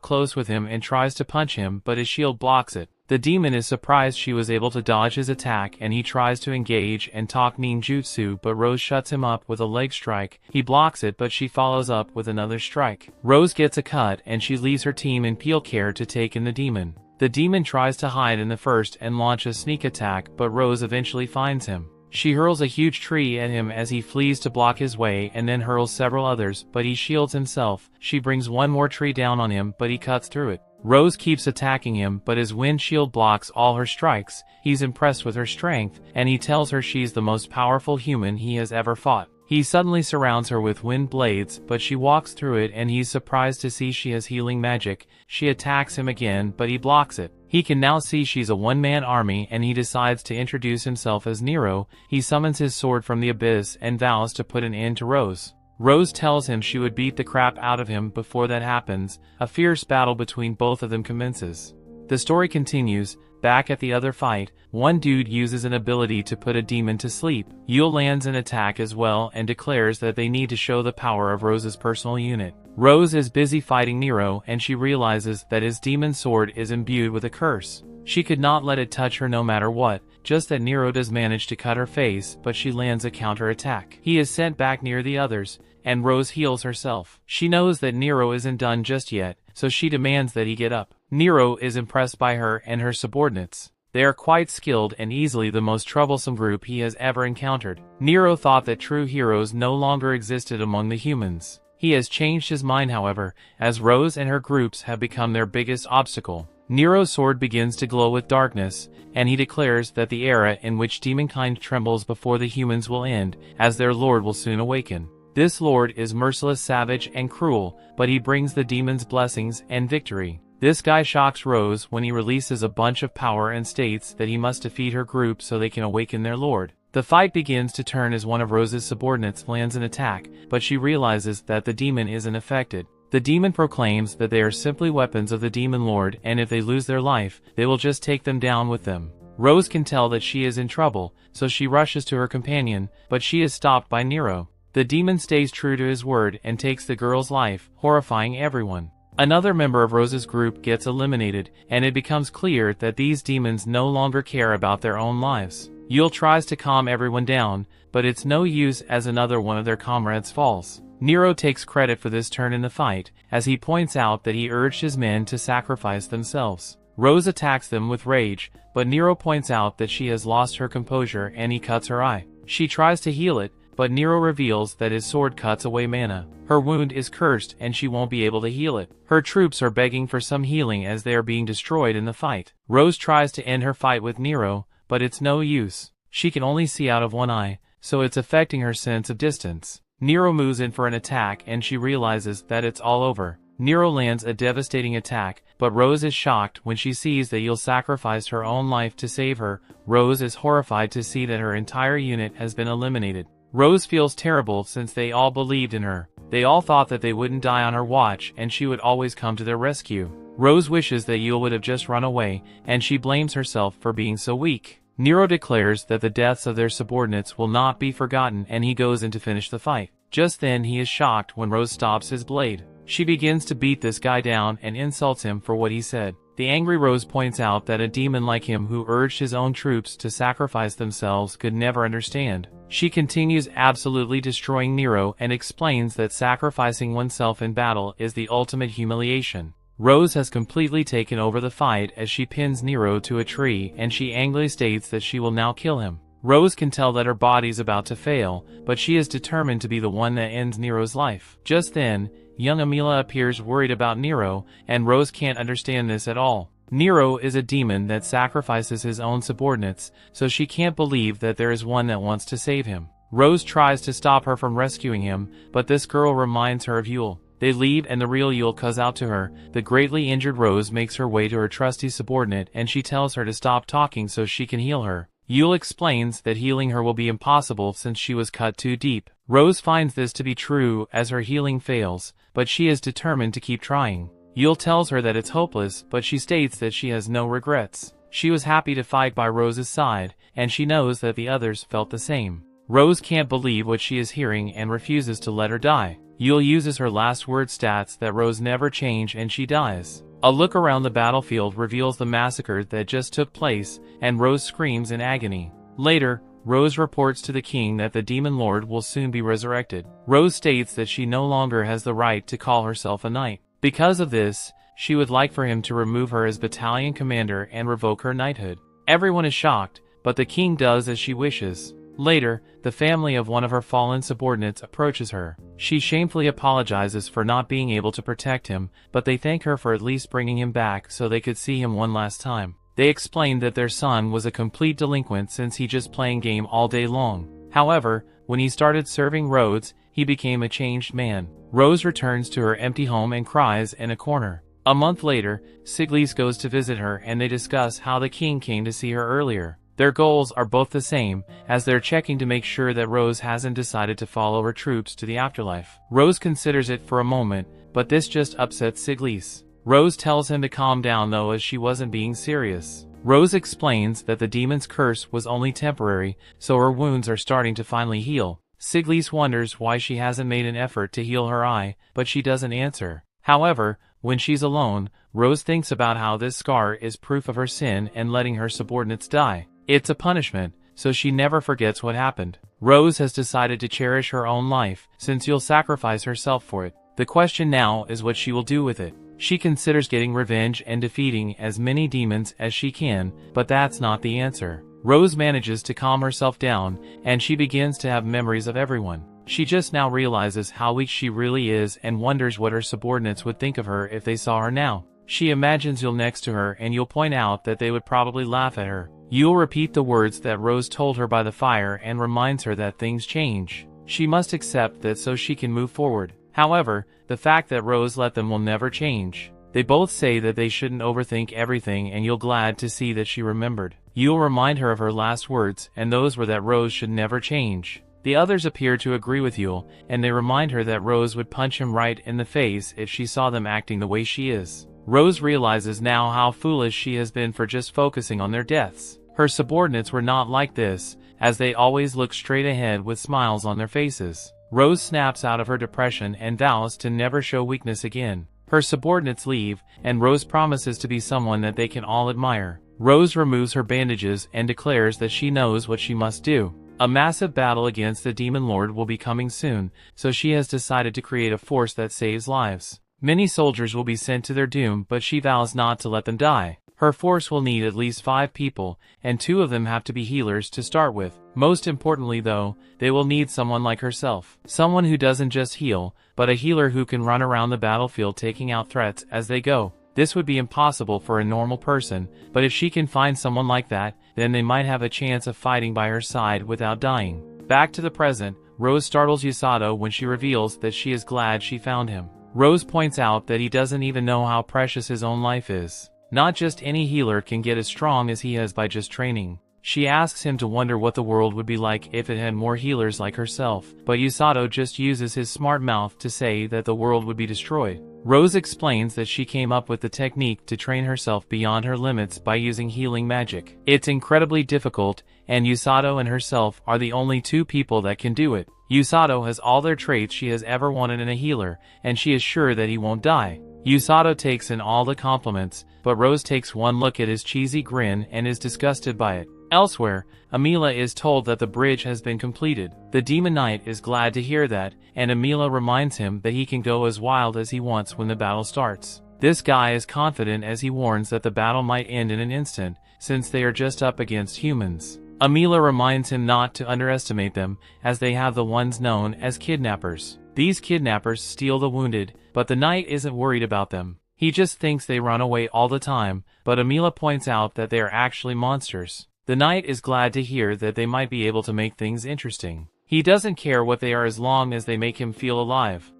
close with him and tries to punch him, but his shield blocks it. The demon is surprised she was able to dodge his attack and he tries to engage and talk ninjutsu, but Rose shuts him up with a leg strike. He blocks it, but she follows up with another strike. Rose gets a cut and she leaves her team in peel care to take in the demon. The demon tries to hide in the first and launch a sneak attack, but Rose eventually finds him. She hurls a huge tree at him as he flees to block his way and then hurls several others, but he shields himself. She brings one more tree down on him, but he cuts through it. Rose keeps attacking him, but his wind shield blocks all her strikes. He's impressed with her strength, and he tells her she's the most powerful human he has ever fought. He suddenly surrounds her with wind blades, but she walks through it and he's surprised to see she has healing magic. She attacks him again, but he blocks it. He can now see she's a one-man army and he decides to introduce himself as Nero. He summons his sword from the abyss and vows to put an end to Rose. Rose tells him she would beat the crap out of him before that happens. A fierce battle between both of them commences. The story continues. Back at the other fight, one dude uses an ability to put a demon to sleep. Yule lands an attack as well and declares that they need to show the power of Rose's personal unit. Rose is busy fighting Nero and she realizes that his demon sword is imbued with a curse. She could not let it touch her no matter what, just that Nero does manage to cut her face, but she lands a counter-attack. He is sent back near the others, and Rose heals herself. She knows that Nero isn't done just yet, so she demands that he get up. Nero is impressed by her and her subordinates. They are quite skilled and easily the most troublesome group he has ever encountered. Nero thought that true heroes no longer existed among the humans. He has changed his mind, however, as Rose and her groups have become their biggest obstacle. Nero's sword begins to glow with darkness, and he declares that the era in which demonkind trembles before the humans will end, as their lord will soon awaken. This lord is merciless, savage, and cruel, but he brings the demons blessings and victory. This guy shocks Rose when he releases a bunch of power and states that he must defeat her group so they can awaken their lord. The fight begins to turn as one of Rose's subordinates lands an attack, but she realizes that the demon isn't affected. The demon proclaims that they are simply weapons of the demon lord, and if they lose their life, they will just take them down with them. Rose can tell that she is in trouble, so she rushes to her companion, but she is stopped by Nero. The demon stays true to his word and takes the girl's life, horrifying everyone. Another member of Rose's group gets eliminated, and it becomes clear that these demons no longer care about their own lives. Yule tries to calm everyone down, but it's no use as another one of their comrades falls. Nero takes credit for this turn in the fight, as he points out that he urged his men to sacrifice themselves. Rose attacks them with rage, but Nero points out that she has lost her composure and he cuts her eye. She tries to heal it, but Nero reveals that his sword cuts away mana. Her wound is cursed and she won't be able to heal it. Her troops are begging for some healing as they are being destroyed in the fight. Rose tries to end her fight with Nero, but it's no use. She can only see out of one eye, so it's affecting her sense of distance. Nero moves in for an attack and she realizes that it's all over. Nero lands a devastating attack, but Rose is shocked when she sees that Yule sacrificed her own life to save her. Rose is horrified to see that her entire unit has been eliminated. Rose feels terrible since they all believed in her. They all thought that they wouldn't die on her watch and she would always come to their rescue. Rose wishes that Yule would have just run away, and she blames herself for being so weak. Nero declares that the deaths of their subordinates will not be forgotten and he goes in to finish the fight. Just then he is shocked when Rose stops his blade. She begins to beat this guy down and insults him for what he said. The angry Rose points out that a demon like him who urged his own troops to sacrifice themselves could never understand. She continues absolutely destroying Nero and explains that sacrificing oneself in battle is the ultimate humiliation. Rose has completely taken over the fight as she pins Nero to a tree and she angrily states that she will now kill him. Rose can tell that her body's about to fail, but she is determined to be the one that ends Nero's life. Just then, young Amelia appears worried about Nero, and Rose can't understand this at all. Nero is a demon that sacrifices his own subordinates, so she can't believe that there is one that wants to save him. Rose tries to stop her from rescuing him, but this girl reminds her of Yule. They leave and the real Yule calls out to her. The greatly injured Rose makes her way to her trusty subordinate and she tells her to stop talking so she can heal her. Yule explains that healing her will be impossible since she was cut too deep. Rose finds this to be true as her healing fails, but she is determined to keep trying. Yule tells her that it's hopeless, but she states that she has no regrets. She was happy to fight by Rose's side, and she knows that the others felt the same. Rose can't believe what she is hearing and refuses to let her die. Yule uses her last word stats that Rose never change and she dies. A look around the battlefield reveals the massacre that just took place, and Rose screams in agony. Later, Rose reports to the king that the demon lord will soon be resurrected. Rose states that she no longer has the right to call herself a knight. Because of this, she would like for him to remove her as battalion commander and revoke her knighthood. Everyone is shocked, but the king does as she wishes. Later, the family of one of her fallen subordinates approaches her. She shamefully apologizes for not being able to protect him, but they thank her for at least bringing him back so they could see him one last time. They explained that their son was a complete delinquent since he just playing game all day long. However, when he started serving Rhodes, he became a changed man. Rose returns to her empty home and cries in a corner. A month later, Siglis goes to visit her and they discuss how the king came to see her earlier. Their goals are both the same, as they're checking to make sure that Rose hasn't decided to follow her troops to the afterlife. Rose considers it for a moment, but this just upsets Siglis. Rose tells him to calm down though, as she wasn't being serious. Rose explains that the demon's curse was only temporary, so her wounds are starting to finally heal. Siglis wonders why she hasn't made an effort to heal her eye, but she doesn't answer. However, when she's alone, Rose thinks about how this scar is proof of her sin and letting her subordinates die. It's a punishment, so she never forgets what happened. Rose has decided to cherish her own life, since you'll sacrifice herself for it. The question now is what she will do with it. She considers getting revenge and defeating as many demons as she can, but that's not the answer. Rose manages to calm herself down, and she begins to have memories of everyone. She just now realizes how weak she really is and wonders what her subordinates would think of her if they saw her now. She imagines Yule next to her and Yule point out that they would probably laugh at her. Yule repeat the words that Rose told her by the fire and reminds her that things change. She must accept that so she can move forward. However, the fact that Rose let them will never change. They both say that they shouldn't overthink everything, and Yule glad to see that she remembered. Yule remind her of her last words, and those were that Rose should never change. The others appear to agree with Yule, and they remind her that Rose would punch him right in the face if she saw them acting the way she is. Rose realizes now how foolish she has been for just focusing on their deaths. Her subordinates were not like this, as they always look straight ahead with smiles on their faces. Rose snaps out of her depression and vows to never show weakness again. Her subordinates leave, and Rose promises to be someone that they can all admire. Rose removes her bandages and declares that she knows what she must do. A massive battle against the Demon Lord will be coming soon, so she has decided to create a force that saves lives. Many soldiers will be sent to their doom, but she vows not to let them die. Her force will need at least 5 people, and 2 of them have to be healers to start with. Most importantly though, they will need someone like herself. Someone who doesn't just heal, but a healer who can run around the battlefield taking out threats as they go. This would be impossible for a normal person, but if she can find someone like that, then they might have a chance of fighting by her side without dying. Back to the present, Rose startles Usato when she reveals that she is glad she found him. Rose points out that he doesn't even know how precious his own life is. Not just any healer can get as strong as he has by just training. She asks him to wonder what the world would be like if it had more healers like herself, but Usato just uses his smart mouth to say that the world would be destroyed. Rose explains that she came up with the technique to train herself beyond her limits by using healing magic. It's incredibly difficult, and Usato and herself are the only 2 people that can do it. Usato has all their traits she has ever wanted in a healer, and she is sure that he won't die. Usato takes in all the compliments, but Rose takes one look at his cheesy grin and is disgusted by it. Elsewhere, Amila is told that the bridge has been completed. The Demon Knight is glad to hear that, and Amila reminds him that he can go as wild as he wants when the battle starts. This guy is confident as he warns that the battle might end in an instant, since they are just up against humans. Amila reminds him not to underestimate them, as they have the ones known as kidnappers. These kidnappers steal the wounded, but the knight isn't worried about them. He just thinks they run away all the time, but Amila points out that they are actually monsters. The knight is glad to hear that they might be able to make things interesting. He doesn't care what they are as long as they make him feel alive.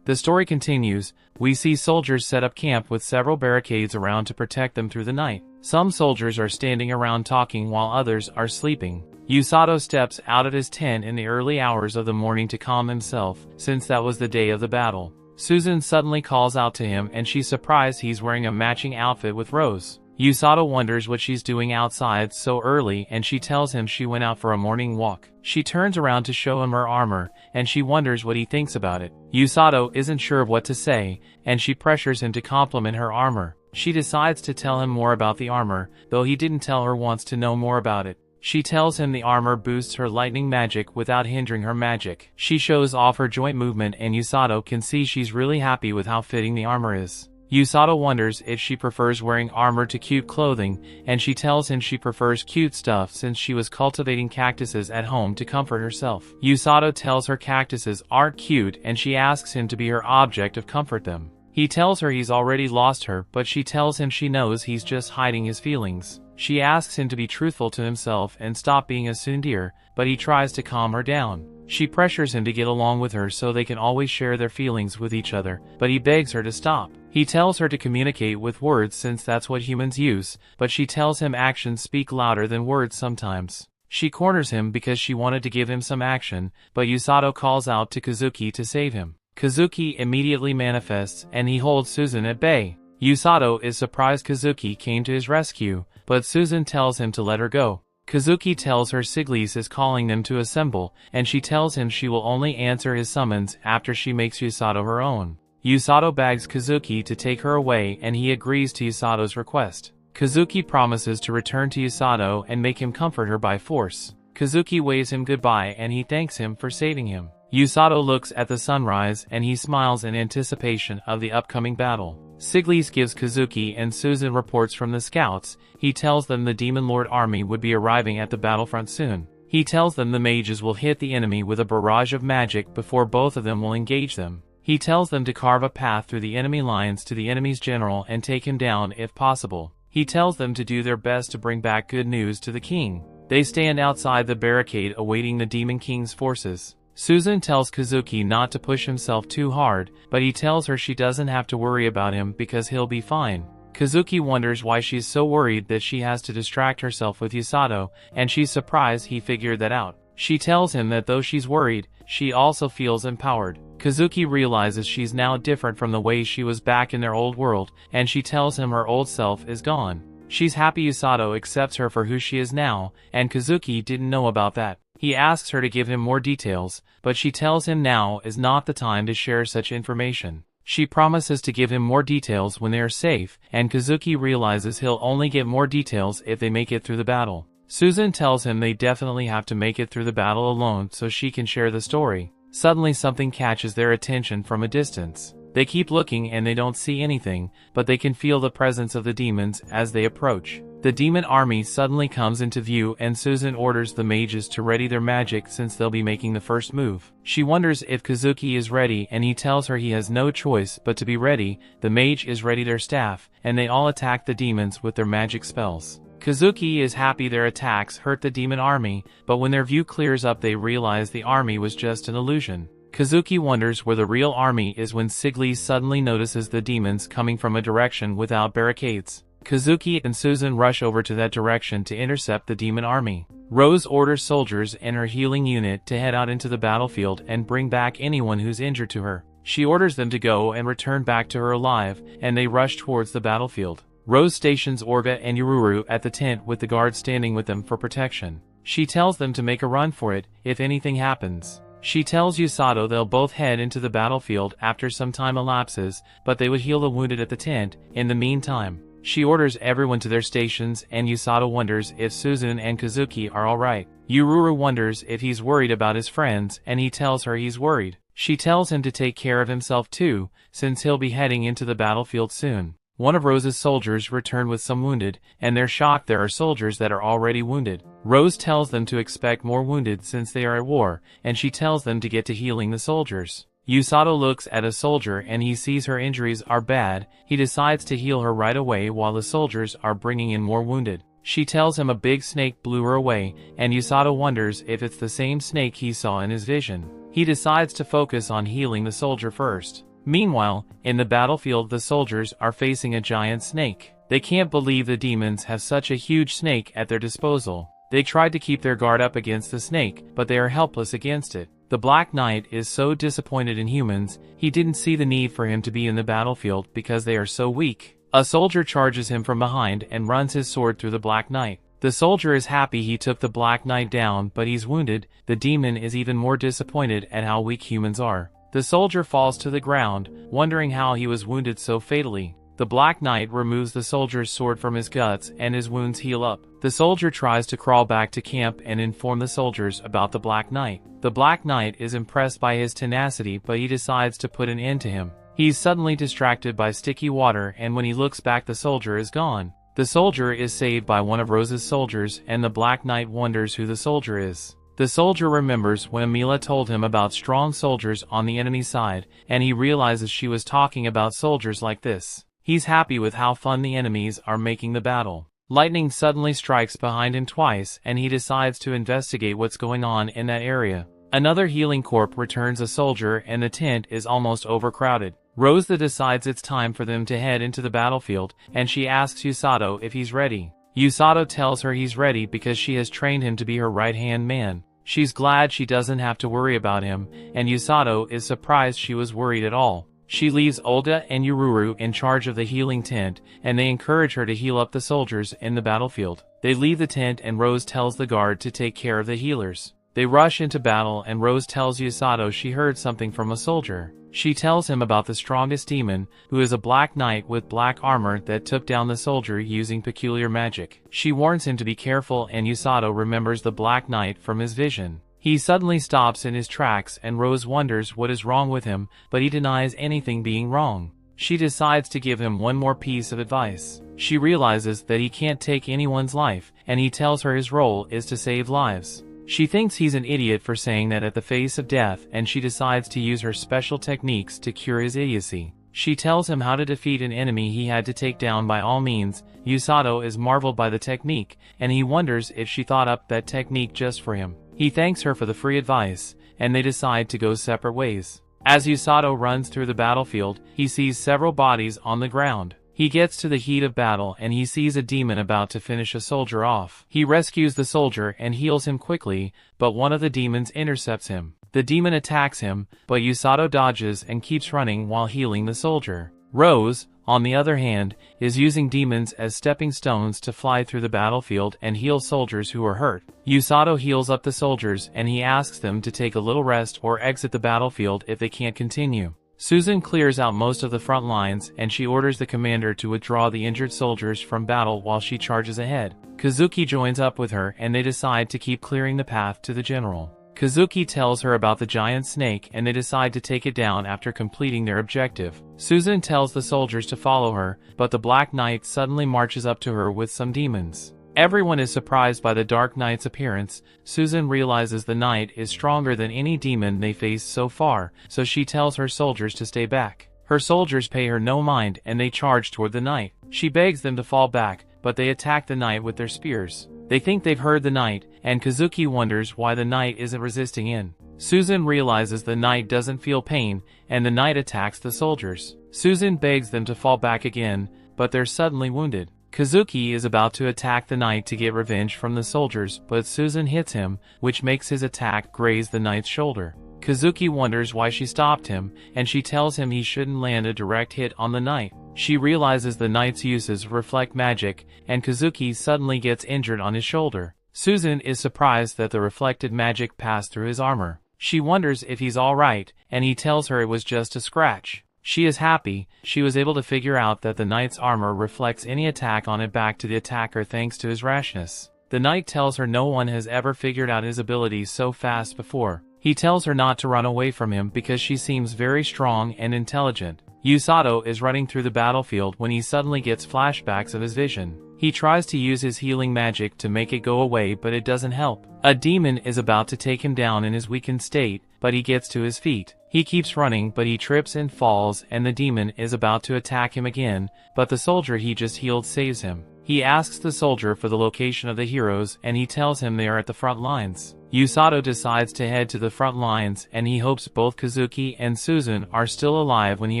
The story continues. We see soldiers set up camp with several barricades around to protect them through the night. Some soldiers are standing around talking while others are sleeping. Usato steps out of his tent in the early hours of the morning to calm himself, since that was the day of the battle. Susan suddenly calls out to him and she's surprised he's wearing a matching outfit with Rose. Usato wonders what she's doing outside so early and she tells him she went out for a morning walk. She turns around to show him her armor, and she wonders what he thinks about it. Usato isn't sure of what to say, and she pressures him to compliment her armor. She decides to tell him more about the armor, though he didn't tell her wants to know more about it. She tells him the armor boosts her lightning magic without hindering her magic. She shows off her joint movement and Usato can see she's really happy with how fitting the armor is. Usato wonders if she prefers wearing armor to cute clothing, and she tells him she prefers cute stuff since she was cultivating cactuses at home to comfort herself. Usato tells her cactuses aren't cute and she asks him to be her object of comfort them. He tells her he's already lost her, but she tells him she knows he's just hiding his feelings. She asks him to be truthful to himself and stop being a tsundere, but he tries to calm her down. She pressures him to get along with her so they can always share their feelings with each other, but he begs her to stop. He tells her to communicate with words since that's what humans use, but she tells him actions speak louder than words sometimes. She corners him because she wanted to give him some action, but Usato calls out to Kazuki to save him. Kazuki immediately manifests and he holds Susan at bay. Usato is surprised Kazuki came to his rescue, but Susan tells him to let her go. Kazuki tells her Siglis is calling them to assemble, and she tells him she will only answer his summons after she makes Usato her own. Usato begs Kazuki to take her away and he agrees to Usato's request. Kazuki promises to return to Usato and make him comfort her by force. Kazuki waves him goodbye and he thanks him for saving him. Usato looks at the sunrise and he smiles in anticipation of the upcoming battle. Siglis gives Kazuki and Susan reports from the scouts. He tells them the Demon Lord army would be arriving at the battlefront soon. He tells them the mages will hit the enemy with a barrage of magic before both of them will engage them. He tells them to carve a path through the enemy lines to the enemy's general and take him down if possible. He tells them to do their best to bring back good news to the king. They stand outside the barricade awaiting the Demon King's forces. Susan tells Kazuki not to push himself too hard, but he tells her she doesn't have to worry about him because he'll be fine. Kazuki wonders why she's so worried that she has to distract herself with Usato, and she's surprised he figured that out. She tells him that though she's worried, she also feels empowered. Kazuki realizes she's now different from the way she was back in their old world, and she tells him her old self is gone. She's happy Usato accepts her for who she is now, and Kazuki didn't know about that. He asks her to give him more details, but she tells him now is not the time to share such information. She promises to give him more details when they are safe, and Kazuki realizes he'll only get more details if they make it through the battle. Susan tells him they definitely have to make it through the battle alone so she can share the story. Suddenly something catches their attention from a distance. They keep looking and they don't see anything, but they can feel the presence of the demons as they approach. The demon army suddenly comes into view and Susan orders the mages to ready their magic since they'll be making the first move. She wonders if Kazuki is ready and he tells her he has no choice but to be ready. The mage is ready their staff, and they all attack the demons with their magic spells. Kazuki is happy their attacks hurt the demon army, but when their view clears up they realize the army was just an illusion. Kazuki wonders where the real army is when Sigli suddenly notices the demons coming from a direction without barricades. Kazuki and Susan rush over to that direction to intercept the demon army. Rose orders soldiers and her healing unit to head out into the battlefield and bring back anyone who's injured to her. She orders them to go and return back to her alive, and they rush towards the battlefield. Rose stations Orga and Yururu at the tent with the guards standing with them for protection. She tells them to make a run for it if anything happens. She tells Usato they'll both head into the battlefield after some time elapses, but they would heal the wounded at the tent in the meantime. She orders everyone to their stations, and Usato wonders if Susan and Kazuki are alright. Yururu wonders if he's worried about his friends, and he tells her he's worried. She tells him to take care of himself too, since he'll be heading into the battlefield soon. One of Rose's soldiers return with some wounded, and they're shocked there are soldiers that are already wounded. Rose tells them to expect more wounded since they are at war, and she tells them to get to healing the soldiers. Usato looks at a soldier and he sees her injuries are bad. He decides to heal her right away while the soldiers are bringing in more wounded. She tells him a big snake blew her away, and Usato wonders if it's the same snake he saw in his vision. He decides to focus on healing the soldier first. Meanwhile, in the battlefield the soldiers are facing a giant snake. They can't believe the demons have such a huge snake at their disposal. They tried to keep their guard up against the snake, but they are helpless against it. The Black Knight is so disappointed in humans, he didn't see the need for him to be in the battlefield because they are so weak. A soldier charges him from behind and runs his sword through the Black Knight. The soldier is happy he took the Black Knight down, but he's wounded. The demon is even more disappointed at how weak humans are. The soldier falls to the ground, wondering how he was wounded so fatally. The Black Knight removes the soldier's sword from his guts and his wounds heal up. The soldier tries to crawl back to camp and inform the soldiers about the Black Knight. The Black Knight is impressed by his tenacity, but he decides to put an end to him. He's suddenly distracted by sticky water, and when he looks back the soldier is gone. The soldier is saved by one of Rose's soldiers, and the Black Knight wonders who the soldier is. The soldier remembers when Mila told him about strong soldiers on the enemy side, and he realizes she was talking about soldiers like this. He's happy with how fun the enemies are making the battle. Lightning suddenly strikes behind him twice, and he decides to investigate what's going on in that area. Another healing corps returns a soldier, and the tent is almost overcrowded. Rose decides it's time for them to head into the battlefield, and she asks Usato if he's ready. Usato tells her he's ready because she has trained him to be her right-hand man. She's glad she doesn't have to worry about him, and Usato is surprised she was worried at all. She leaves Olga and Yururu in charge of the healing tent, and they encourage her to heal up the soldiers in the battlefield. They leave the tent and Rose tells the guard to take care of the healers. They rush into battle and Rose tells Usato she heard something from a soldier. She tells him about the strongest demon, who is a Black Knight with black armor that took down the soldier using peculiar magic. She warns him to be careful, and Usato remembers the Black Knight from his vision. He suddenly stops in his tracks and Rose wonders what is wrong with him, but he denies anything being wrong. She decides to give him one more piece of advice. She realizes that he can't take anyone's life, and he tells her his role is to save lives. She thinks he's an idiot for saying that at the face of death, and she decides to use her special techniques to cure his idiocy. She tells him how to defeat an enemy he had to take down by all means. Usato is marveled by the technique, and he wonders if she thought up that technique just for him. He thanks her for the free advice, and they decide to go separate ways. As Usato runs through the battlefield, he sees several bodies on the ground. He gets to the heat of battle and he sees a demon about to finish a soldier off. He rescues the soldier and heals him quickly, but one of the demons intercepts him. The demon attacks him, but Usato dodges and keeps running while healing the soldier. Rose, on the other hand, is using demons as stepping stones to fly through the battlefield and heal soldiers who are hurt. Usato heals up the soldiers and he asks them to take a little rest or exit the battlefield if they can't continue. Susan clears out most of the front lines and she orders the commander to withdraw the injured soldiers from battle while she charges ahead. Kazuki joins up with her and they decide to keep clearing the path to the general. Kazuki tells her about the giant snake and they decide to take it down after completing their objective. Susan tells the soldiers to follow her, but the Black Knight suddenly marches up to her with some demons. Everyone is surprised by the Dark Knight's appearance. Susan realizes the knight is stronger than any demon they faced so far, so she tells her soldiers to stay back. Her soldiers pay her no mind and they charge toward the knight. She begs them to fall back, but they attack the knight with their spears. They think they've heard the knight, and Kazuki wonders why the knight isn't resisting in. Susan realizes the knight doesn't feel pain, and the knight attacks the soldiers. Susan begs them to fall back again, but they're suddenly wounded. Kazuki is about to attack the knight to get revenge from the soldiers, but Susan hits him, which makes his attack graze the knight's shoulder. Kazuki wonders why she stopped him, and she tells him he shouldn't land a direct hit on the knight. She realizes the knight's uses reflect magic, and Kazuki suddenly gets injured on his shoulder. Susan is surprised that the reflected magic passed through his armor. She wonders if he's alright, and he tells her it was just a scratch. She is happy. She was able to figure out that the knight's armor reflects any attack on it back to the attacker thanks to his rashness. The knight tells her no one has ever figured out his abilities so fast before. He tells her not to run away from him because she seems very strong and intelligent. Usato is running through the battlefield when he suddenly gets flashbacks of his vision. He tries to use his healing magic to make it go away, but it doesn't help. A demon is about to take him down in his weakened state, but he gets to his feet. He keeps running, but he trips and falls, and the demon is about to attack him again, but the soldier he just healed saves him. He asks the soldier for the location of the heroes, and he tells him they are at the front lines. Usato decides to head to the front lines, and he hopes both Kazuki and Susan are still alive when he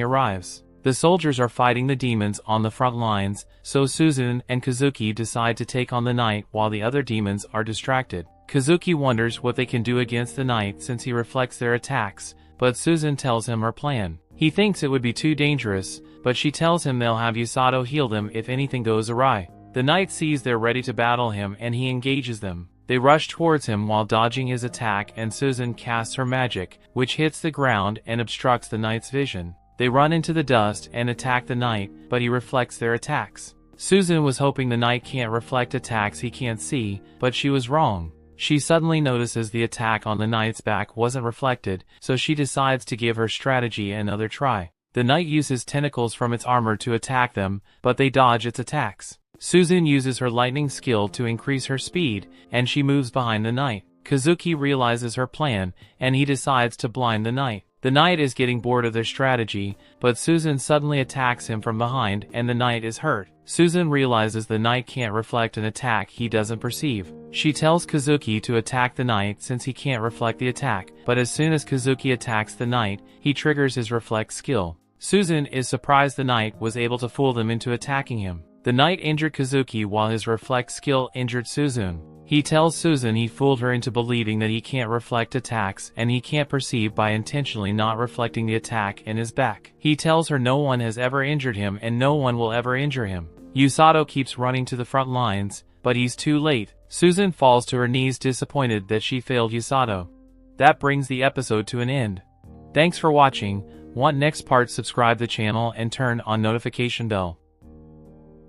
arrives. The soldiers are fighting the demons on the front lines, so Susan and Kazuki decide to take on the knight while the other demons are distracted. Kazuki wonders what they can do against the knight since he reflects their attacks, but Susan tells him her plan. He thinks it would be too dangerous, but she tells him they'll have Usato heal them if anything goes awry. The knight sees they're ready to battle him and he engages them. They rush towards him while dodging his attack, and Susan casts her magic, which hits the ground and obstructs the knight's vision. They run into the dust and attack the knight, but he reflects their attacks. Susan was hoping the knight can't reflect attacks he can't see, but she was wrong. She suddenly notices the attack on the knight's back wasn't reflected, so she decides to give her strategy another try. The knight uses tentacles from its armor to attack them, but they dodge its attacks. Susan uses her lightning skill to increase her speed, and she moves behind the knight. Kazuki realizes her plan, and he decides to blind the knight. The knight is getting bored of their strategy, but Susan suddenly attacks him from behind and the knight is hurt. Susan realizes the knight can't reflect an attack he doesn't perceive. She tells Kazuki to attack the knight since he can't reflect the attack, but as soon as Kazuki attacks the knight, he triggers his reflect skill. Susan is surprised the knight was able to fool them into attacking him. The knight injured Kazuki while his reflect skill injured Susan. He tells Susan he fooled her into believing that he can't reflect attacks and he can't perceive by intentionally not reflecting the attack in his back. He tells her no one has ever injured him and no one will ever injure him. Usato keeps running to the front lines, but he's too late. Susan falls to her knees disappointed that she failed Usato. That brings the episode to an end. Thanks for watching. Want next part? Subscribe the channel and turn on notification bell.